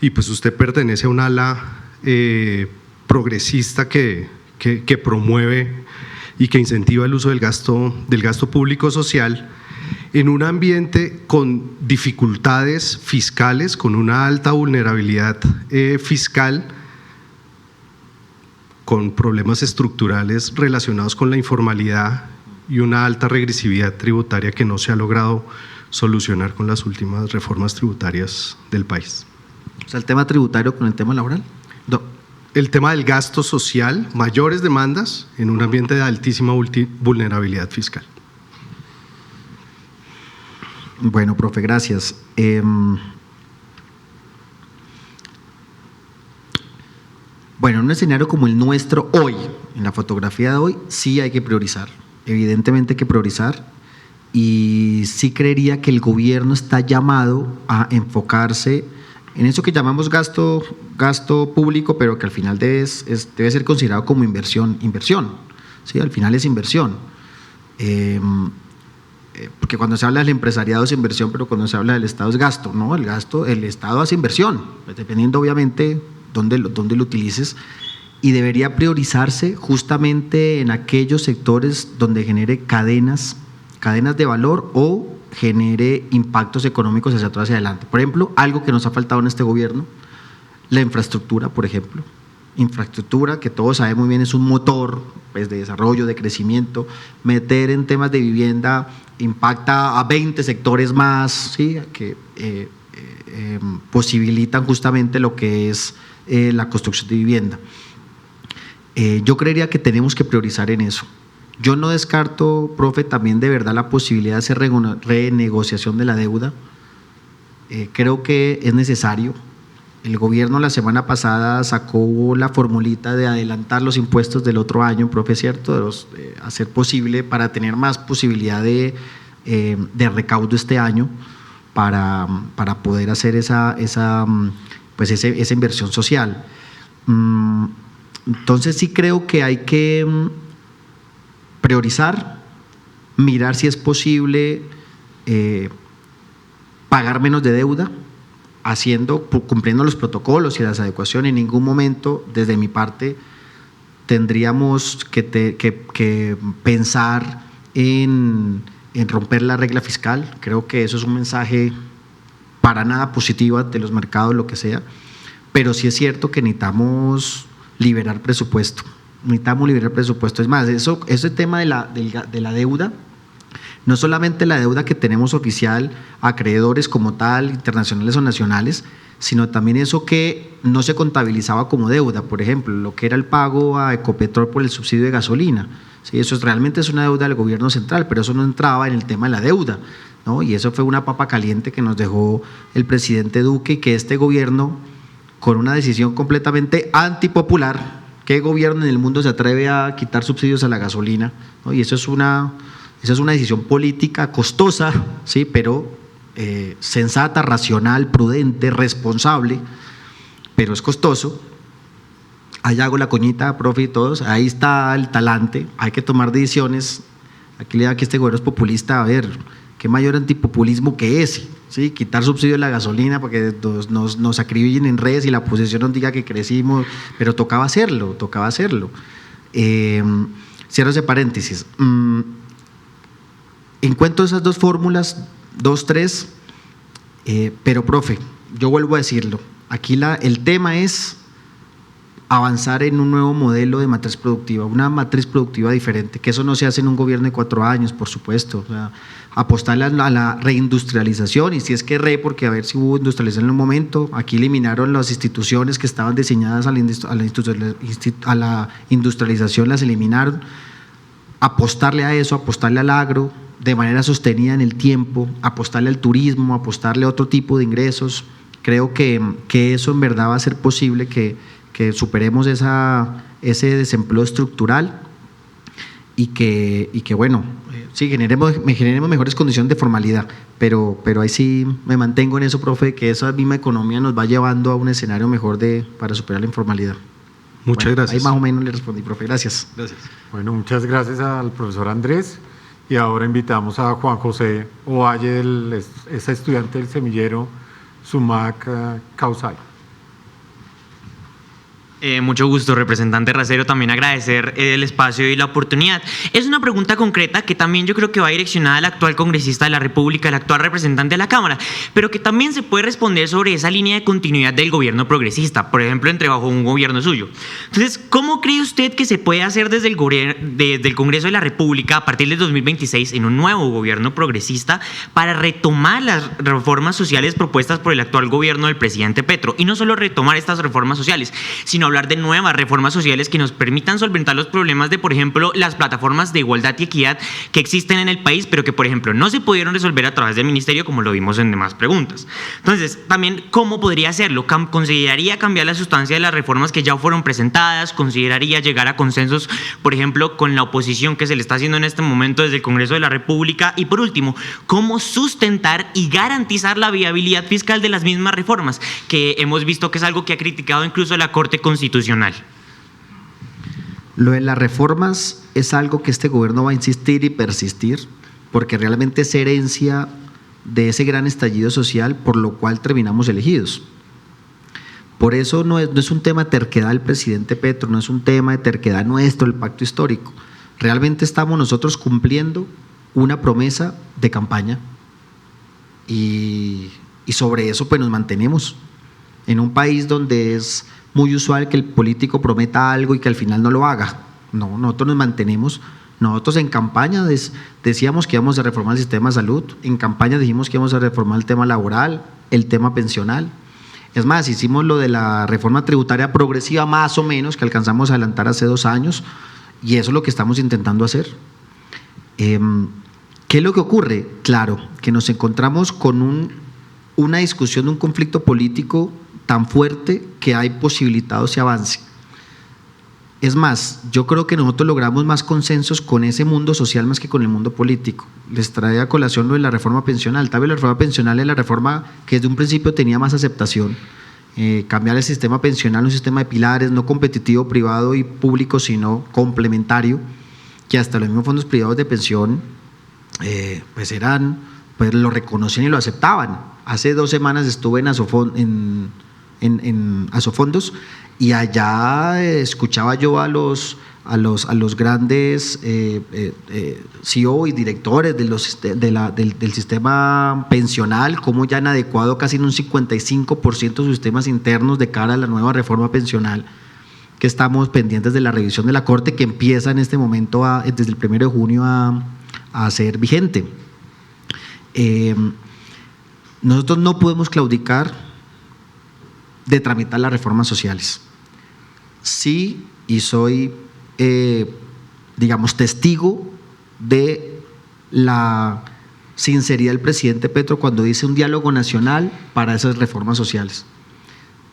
Y pues usted pertenece a un ala progresista que promueve y que incentiva el uso del gasto público social en un ambiente con dificultades fiscales, con una alta vulnerabilidad fiscal, con problemas estructurales relacionados con la informalidad y una alta regresividad tributaria que no se ha logrado solucionar con las últimas reformas tributarias del país. O sea, el tema tributario con el tema laboral. No, el tema del gasto social, mayores demandas en un ambiente de altísima vulnerabilidad fiscal. Bueno, profe, gracias. Bueno, en un escenario como el nuestro hoy, en la fotografía de hoy, sí hay que priorizar. Evidentemente hay que priorizar, y sí creería que el gobierno está llamado a enfocarse en eso que llamamos gasto público, pero que al final debe ser considerado como inversión, ¿sí? Al final es inversión. Porque cuando se habla del empresariado es inversión, pero cuando se habla del Estado es gasto, ¿no? El Estado hace inversión, pues dependiendo obviamente dónde lo utilices, y debería priorizarse justamente en aquellos sectores donde genere cadenas de valor o genere impactos económicos hacia atrás y adelante. Por ejemplo, algo que nos ha faltado en este gobierno, la infraestructura, por ejemplo. Infraestructura, que todos sabemos muy bien, es un motor pues, de desarrollo, de crecimiento. Meter en temas de vivienda impacta a 20 sectores más, ¿sí? Que posibilitan justamente lo que es la construcción de vivienda. Yo creería que tenemos que priorizar en eso. Yo no descarto, profe, también de verdad la posibilidad de hacer renegociación de la deuda. Creo que es necesario. El gobierno la semana pasada sacó la formulita de adelantar los impuestos del otro año, profe, ¿cierto? Hacer posible para tener más posibilidad de recaudo este año para poder hacer esa inversión social. Entonces sí creo que hay que priorizar, mirar si es posible pagar menos de deuda, cumpliendo los protocolos y las adecuaciones. En ningún momento, desde mi parte, tendríamos que pensar en romper la regla fiscal. Creo que eso es un mensaje para nada positivo ante los mercados, lo que sea, pero sí es cierto que necesitamos liberar presupuesto. Es más, ese tema de la deuda, no solamente la deuda que tenemos oficial, acreedores como tal, internacionales o nacionales, sino también eso que no se contabilizaba como deuda, por ejemplo, lo que era el pago a Ecopetrol por el subsidio de gasolina. Sí, eso realmente es una deuda del gobierno central, pero eso no entraba en el tema de la deuda, ¿no? Y eso fue una papa caliente que nos dejó el presidente Duque, y que este gobierno, con una decisión completamente antipopular, ¿qué gobierno en el mundo se atreve a quitar subsidios a la gasolina? ¿No? Y eso es una decisión política costosa, ¿sí? Pero sensata, racional, prudente, responsable, pero es costoso. Allá hago la coñita, profe, y todos, ahí está el talante, hay que tomar decisiones. Aquí le da que este gobierno es populista, a ver, qué mayor antipopulismo que ese, ¿sí? Quitar subsidio de la gasolina para que nos acribillen en redes y la oposición nos diga que crecimos, pero tocaba hacerlo. Cierro ese paréntesis. Encuentro esas dos fórmulas, 2, 3, pero profe, yo vuelvo a decirlo, aquí el tema es avanzar en un nuevo modelo de matriz productiva, una matriz productiva diferente, que eso no se hace en un gobierno de 4 años, por supuesto. O sea, apostarle a la reindustrialización, y si es que porque a ver si hubo industrialización en un momento. Aquí eliminaron las instituciones que estaban diseñadas a la industrialización, las eliminaron. Apostarle a eso, apostarle al agro de manera sostenida en el tiempo, apostarle al turismo, apostarle a otro tipo de ingresos. Creo que eso en verdad va a ser posible que que superemos ese desempleo estructural y que bueno, sí, generemos mejores condiciones de formalidad, pero ahí sí me mantengo en eso, profe, que esa misma economía nos va llevando a un escenario mejor para superar la informalidad. Muchas gracias. Ahí más o menos le respondí, profe. Gracias. Gracias. Bueno, muchas gracias al profesor Andrés. Y ahora invitamos a Juan José Ovalle, es estudiante del semillero Sumac Causay. Mucho gusto, representante Racero, también agradecer el espacio y la oportunidad. Es una pregunta concreta que también yo creo que va direccionada al actual congresista de la República, el actual representante de la Cámara, pero que también se puede responder sobre esa línea de continuidad del gobierno progresista, por ejemplo, entre bajo un gobierno suyo. Entonces, ¿cómo cree usted que se puede hacer desde el Congreso de la República a partir del 2026 en un nuevo gobierno progresista para retomar las reformas sociales propuestas por el actual gobierno del presidente Petro? Y no solo retomar estas reformas sociales, sino hablar de nuevas reformas sociales que nos permitan solventar los problemas de, por ejemplo, las plataformas de igualdad y equidad que existen en el país, pero que, por ejemplo, no se pudieron resolver a través del ministerio, como lo vimos en demás preguntas. Entonces, también, ¿cómo podría hacerlo? ¿Consideraría cambiar la sustancia de las reformas que ya fueron presentadas? ¿Consideraría llegar a consensos, por ejemplo, con la oposición que se le está haciendo en este momento desde el Congreso de la República? Y, por último, ¿cómo sustentar y garantizar la viabilidad fiscal de las mismas reformas, que hemos visto que es algo que ha criticado incluso la Corte Constitucional? Lo de las reformas es algo que este gobierno va a insistir y persistir, porque realmente es herencia de ese gran estallido social por lo cual terminamos elegidos. Por eso no es un tema de terquedad del presidente Petro, no es un tema de terquedad nuestro, el pacto histórico. Realmente estamos nosotros cumpliendo una promesa de campaña y sobre eso pues nos mantenemos. En un país donde es muy usual que el político prometa algo y que al final no lo haga. No, nosotros nos mantenemos. Nosotros en campaña decíamos que íbamos a reformar el sistema de salud, en campaña dijimos que íbamos a reformar el tema laboral, el tema pensional. Es más, hicimos lo de la reforma tributaria progresiva más o menos, que alcanzamos a adelantar hace 2 años, y eso es lo que estamos intentando hacer. ¿Qué es lo que ocurre? Claro, que nos encontramos con una discusión de un conflicto político tan fuerte que hay posibilitado ese avance. Es más, yo creo que nosotros logramos más consensos con ese mundo social más que con el mundo político. Les trae a colación lo de la reforma pensional. Tal vez la reforma pensional es la reforma que desde un principio tenía más aceptación. Cambiar el sistema pensional a un sistema de pilares, no competitivo, privado y público, sino complementario, que hasta los mismos fondos privados de pensión pues lo reconocían y lo aceptaban. Hace 2 semanas estuve en Asofondos y allá escuchaba yo a los grandes CEO y directores del sistema pensional, cómo ya han adecuado casi en un 55% sus sistemas internos de cara a la nueva reforma pensional, que estamos pendientes de la revisión de la Corte, que empieza en este momento desde el 1 de junio a ser vigente. Nosotros no podemos claudicar de tramitar las reformas sociales. Sí, y soy, testigo de la sinceridad del presidente Petro cuando dice un diálogo nacional para esas reformas sociales.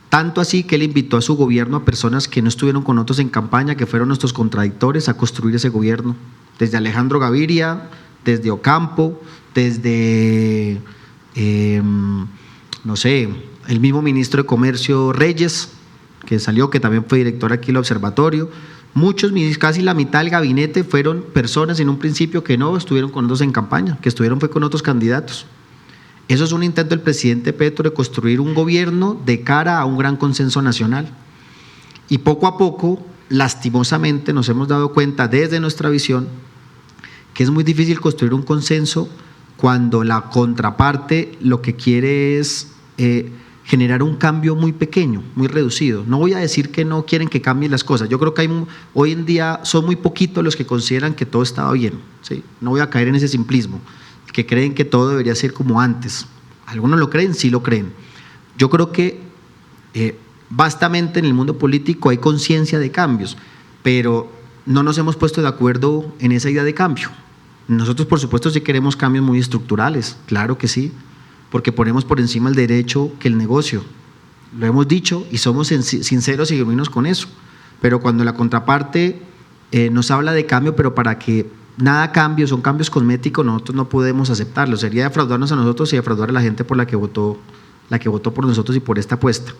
Tanto así que él invitó a su gobierno a personas que no estuvieron con nosotros en campaña, que fueron nuestros contradictores, a construir ese gobierno. Desde Alejandro Gaviria, desde Ocampo, desde, el mismo ministro de Comercio Reyes, que salió, que también fue director aquí del observatorio. Muchos, casi la mitad del gabinete fueron personas en un principio que no estuvieron con nosotros en campaña, que estuvieron fue con otros candidatos. Eso es un intento del presidente Petro de construir un gobierno de cara a un gran consenso nacional. Y poco a poco, lastimosamente, nos hemos dado cuenta desde nuestra visión que es muy difícil construir un consenso cuando la contraparte lo que quiere es generar un cambio muy pequeño, muy reducido. No voy a decir que no quieren que cambien las cosas. Yo creo que hoy en día son muy poquitos los que consideran que todo estaba bien, ¿sí? No voy a caer en ese simplismo, que creen que todo debería ser como antes. Algunos lo creen, sí lo creen. Yo creo que vastamente en el mundo político hay conciencia de cambios, pero no nos hemos puesto de acuerdo en esa idea de cambio. Nosotros, por supuesto, sí queremos cambios muy estructurales, claro que sí, porque ponemos por encima el derecho que el negocio. lo hemos dicho y somos sinceros y genuinos con eso, pero cuando la contraparte nos habla de cambio, pero para que nada cambie, son cambios cosméticos, nosotros no podemos aceptarlo, sería defraudarnos a nosotros y defraudar a la gente por la que votó por nosotros y por esta apuesta.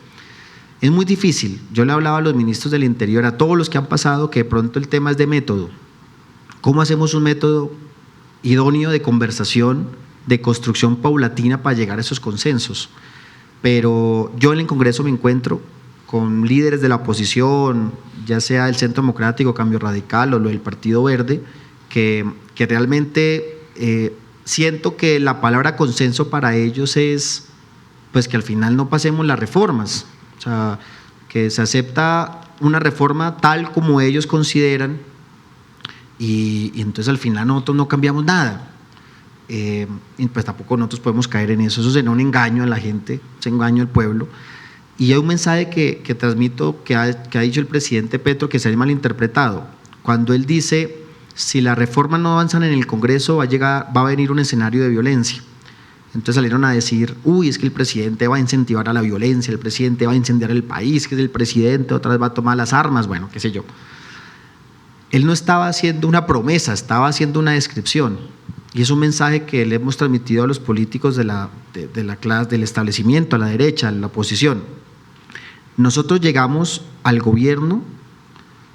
Es muy difícil, yo le hablaba a los ministros del Interior, a todos los que han pasado, que de pronto el tema es de método. ¿Cómo hacemos un método idóneo de conversación, de construcción paulatina para llegar a esos consensos? Pero yo en el Congreso me encuentro con líderes de la oposición, ya sea el Centro Democrático, Cambio Radical o lo del Partido Verde, que realmente siento que la palabra consenso para ellos es pues que al final no pasemos las reformas, o sea, que se acepta una reforma tal como ellos consideran y entonces al final nosotros no cambiamos nada. Y pues tampoco nosotros podemos caer en eso será un engaño a la gente, es engaño al pueblo. Y hay un mensaje que transmito que ha dicho el presidente Petro que se ha malinterpretado, cuando él dice: si las reformas no avanzan en el Congreso va a venir un escenario de violencia. Entonces salieron a decir: uy, es que el presidente va a incentivar a la violencia, el presidente va a incendiar el país, que es el presidente, otra vez va a tomar las armas, bueno, qué sé yo. Él no estaba haciendo una promesa, estaba haciendo una descripción. Y es un mensaje que le hemos transmitido a los políticos de la clase, del establecimiento, a la derecha, a la oposición. Nosotros llegamos al gobierno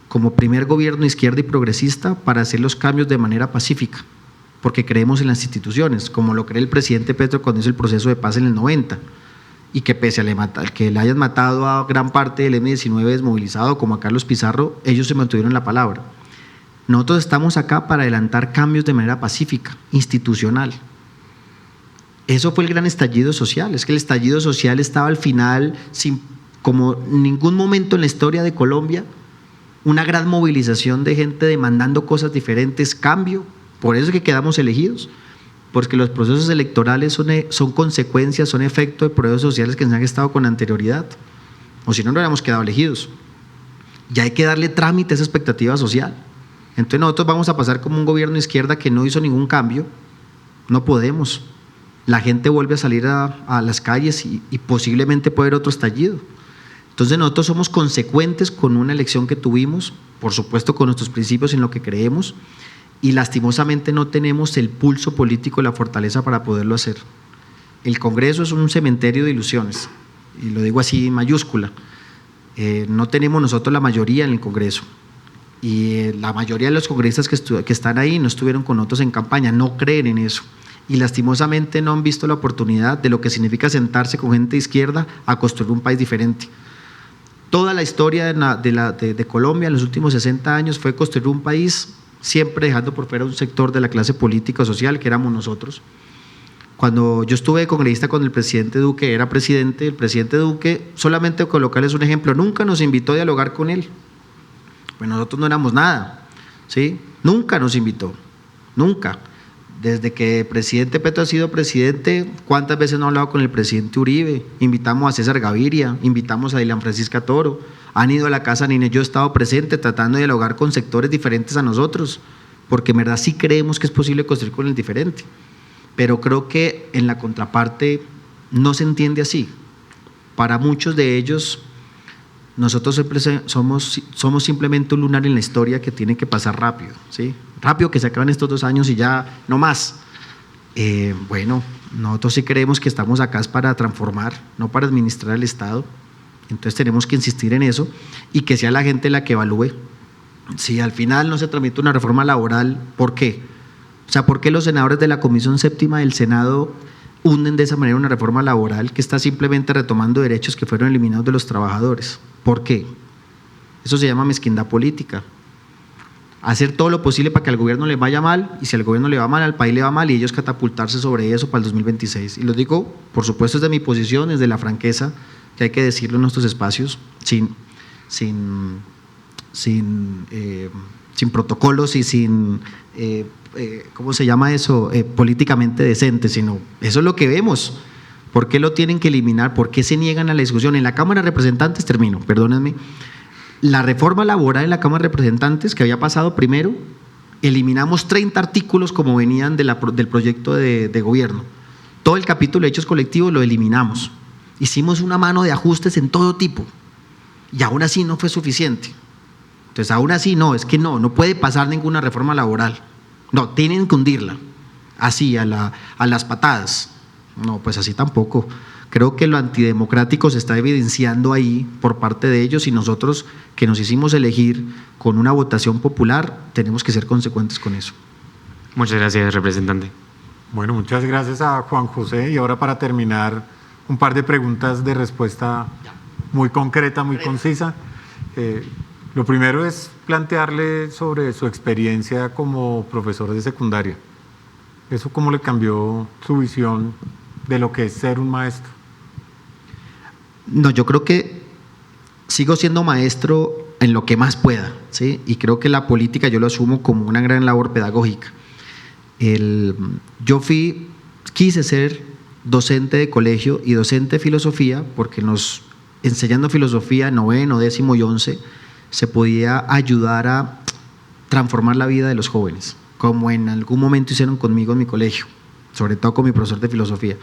como primer gobierno izquierda y progresista para hacer los cambios de manera pacífica, porque creemos en las instituciones, como lo cree el presidente Petro cuando hizo el proceso de paz en el 90, y que pese a que le hayan matado a gran parte del M-19 desmovilizado, como a Carlos Pizarro, ellos se mantuvieron en la palabra. Nosotros estamos acá para adelantar cambios de manera pacífica, institucional. Eso fue el gran estallido social, es que el estallido social estaba al final, como ningún momento en la historia de Colombia, una gran movilización de gente demandando cosas diferentes, cambio. Por eso es que quedamos elegidos, porque los procesos electorales son consecuencias, son efecto de procesos sociales que se han estado con anterioridad, o si no, no hubiéramos quedado elegidos. Y hay que darle trámite a esa expectativa social. Entonces nosotros vamos a pasar como un gobierno de izquierda que no hizo ningún cambio, no podemos. La gente vuelve a salir a las calles y posiblemente puede haber otro estallido. Entonces nosotros somos consecuentes con una elección que tuvimos, por supuesto con nuestros principios en lo que creemos, y lastimosamente no tenemos el pulso político, la fortaleza para poderlo hacer. El Congreso es un cementerio de ilusiones, y lo digo así en mayúscula. No tenemos nosotros la mayoría en el Congreso, y la mayoría de los congresistas que están ahí no estuvieron con nosotros en campaña, no creen en eso, y lastimosamente no han visto la oportunidad de lo que significa sentarse con gente de izquierda a construir un país diferente. Toda la historia de Colombia en los últimos 60 años fue construir un país siempre dejando por fuera un sector de la clase política o social que éramos nosotros. Cuando yo estuve de congresista con el presidente Duque, era presidente, el presidente Duque, solamente colocarles un ejemplo, nunca nos invitó a dialogar con él. Pues nosotros no éramos nada, ¿sí? Nunca nos invitó, nunca. Desde que el presidente Petro ha sido presidente, ¿cuántas veces no ha hablado con el presidente Uribe? Invitamos a César Gaviria, invitamos a Dylan Francisca Toro, han ido a la casa Nine, yo he estado presente tratando de dialogar con sectores diferentes a nosotros, porque en verdad sí creemos que es posible construir con el diferente, pero creo que en la contraparte no se entiende así. Para muchos de ellos, nosotros siempre somos simplemente un lunar en la historia que tiene que pasar rápido, ¿sí? Rápido, que se acaban estos 2 años y ya no más. Bueno, nosotros sí creemos que estamos acá para transformar, no para administrar el Estado. Entonces tenemos que insistir en eso y que sea la gente la que evalúe. Si al final no se tramita una reforma laboral, ¿por qué? O sea, ¿por qué los senadores de la Comisión Séptima del Senado hunden de esa manera una reforma laboral que está simplemente retomando derechos que fueron eliminados de los trabajadores? ¿Por qué? Eso se llama mezquindad política. Hacer todo lo posible para que al gobierno le vaya mal, y si al gobierno le va mal, al país le va mal, y ellos catapultarse sobre eso para el 2026. Y lo digo, por supuesto, desde mi posición, desde la franqueza, que hay que decirlo en nuestros espacios, sin protocolos y sin, ¿cómo se llama eso? Políticamente decente, sino eso es lo que vemos. ¿Por qué lo tienen que eliminar? ¿Por qué se niegan a la discusión? En la Cámara de Representantes, termino, perdónenme, la reforma laboral en la Cámara de Representantes que había pasado primero, eliminamos 30 artículos como venían del proyecto de gobierno. Todo el capítulo de hechos colectivos lo eliminamos. hicimos una mano de ajustes en todo tipo y aún así no fue suficiente. Entonces, aún así es que no puede pasar ninguna reforma laboral. No, tienen que hundirla, así, a las patadas. No, pues así tampoco. Creo que lo antidemocrático se está evidenciando ahí por parte de ellos y nosotros que nos hicimos elegir con una votación popular tenemos que ser consecuentes con eso. Muchas gracias, representante. Bueno, muchas gracias a Juan José. Y ahora, para terminar, un par de preguntas de respuesta muy concreta, muy concisa. Lo primero es plantearle sobre su experiencia como profesor de secundaria. ¿Eso cómo le cambió su visión de lo que es ser un maestro? No, yo creo que sigo siendo maestro en lo que más pueda, ¿sí? Y creo que la política yo lo asumo como una gran labor pedagógica. Yo quise ser docente de colegio y docente de filosofía porque enseñando filosofía 9º, 10º y 11 se podía ayudar a transformar la vida de los jóvenes, como en algún momento hicieron conmigo en mi colegio, sobre todo con mi profesor de filosofía,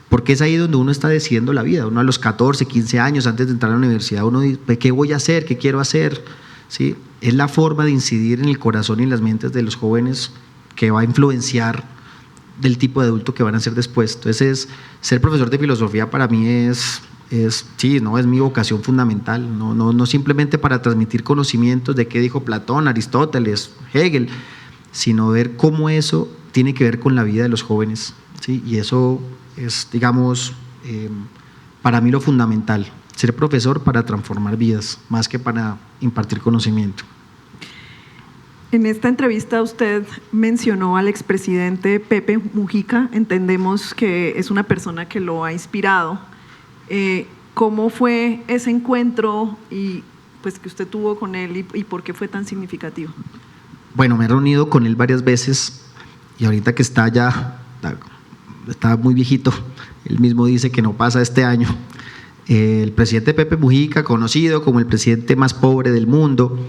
porque es ahí donde uno está decidiendo la vida. Uno a los 14, 15 años, antes de entrar a la universidad, uno dice, ¿qué voy a hacer? ¿Qué quiero hacer? ¿Sí? Es la forma de incidir en el corazón y en las mentes de los jóvenes que va a influenciar del tipo de adulto que van a ser después. Entonces, ser profesor de filosofía para mí es mi vocación fundamental, no simplemente para transmitir conocimientos de qué dijo Platón, Aristóteles, Hegel, sino ver cómo eso tiene que ver con la vida de los jóvenes, ¿sí? Y eso es, digamos, para mí lo fundamental, ser profesor para transformar vidas, más que para impartir conocimiento. En esta entrevista usted mencionó al expresidente Pepe Mujica, entendemos que es una persona que lo ha inspirado. ¿Cómo fue ese encuentro y pues que usted tuvo con él y por qué fue tan significativo? Bueno, me he reunido con él varias veces y ahorita que está muy viejito, él mismo dice que no pasa este año. El presidente Pepe Mujica, conocido como el presidente más pobre del mundo,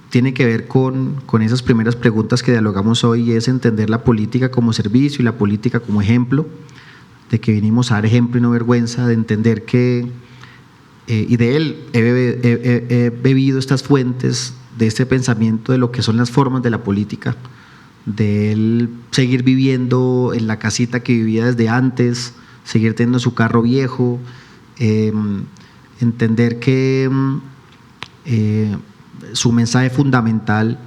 tiene que ver con esas primeras preguntas que dialogamos hoy, es entender la política como servicio y la política como ejemplo, de que vinimos a dar ejemplo y no vergüenza, de entender que, y de él he bebido estas fuentes de este pensamiento de lo que son las formas de la política, de él seguir viviendo en la casita que vivía desde antes, seguir teniendo su carro viejo, entender que su mensaje fundamental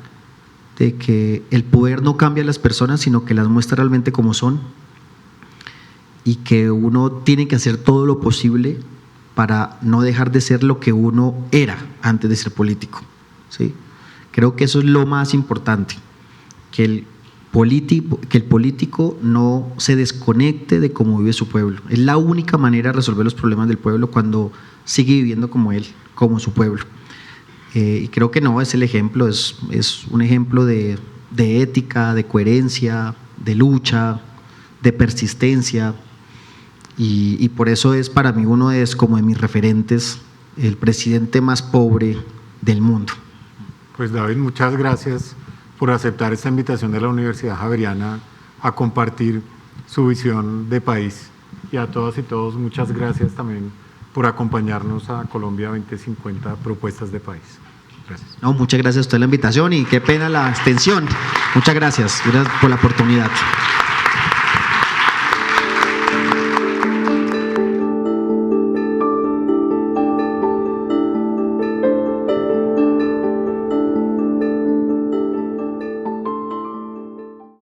de que el poder no cambia a las personas, sino que las muestra realmente como son, y que uno tiene que hacer todo lo posible para no dejar de ser lo que uno era antes de ser político, ¿sí? Creo que eso es lo más importante, que el político no se desconecte de cómo vive su pueblo. Es la única manera de resolver los problemas del pueblo, cuando sigue viviendo como él, como su pueblo. Y creo que es el ejemplo, es un ejemplo de ética, de coherencia, de lucha, de persistencia, y por eso es para mí uno es como de mis referentes, el presidente más pobre del mundo. Pues David, muchas gracias por aceptar esta invitación de la Universidad Javeriana a compartir su visión de país, y a todas y todos muchas gracias también por acompañarnos a Colombia 2050, propuestas de país. Gracias. No, muchas gracias a usted la invitación y qué pena la extensión. Muchas gracias por la oportunidad.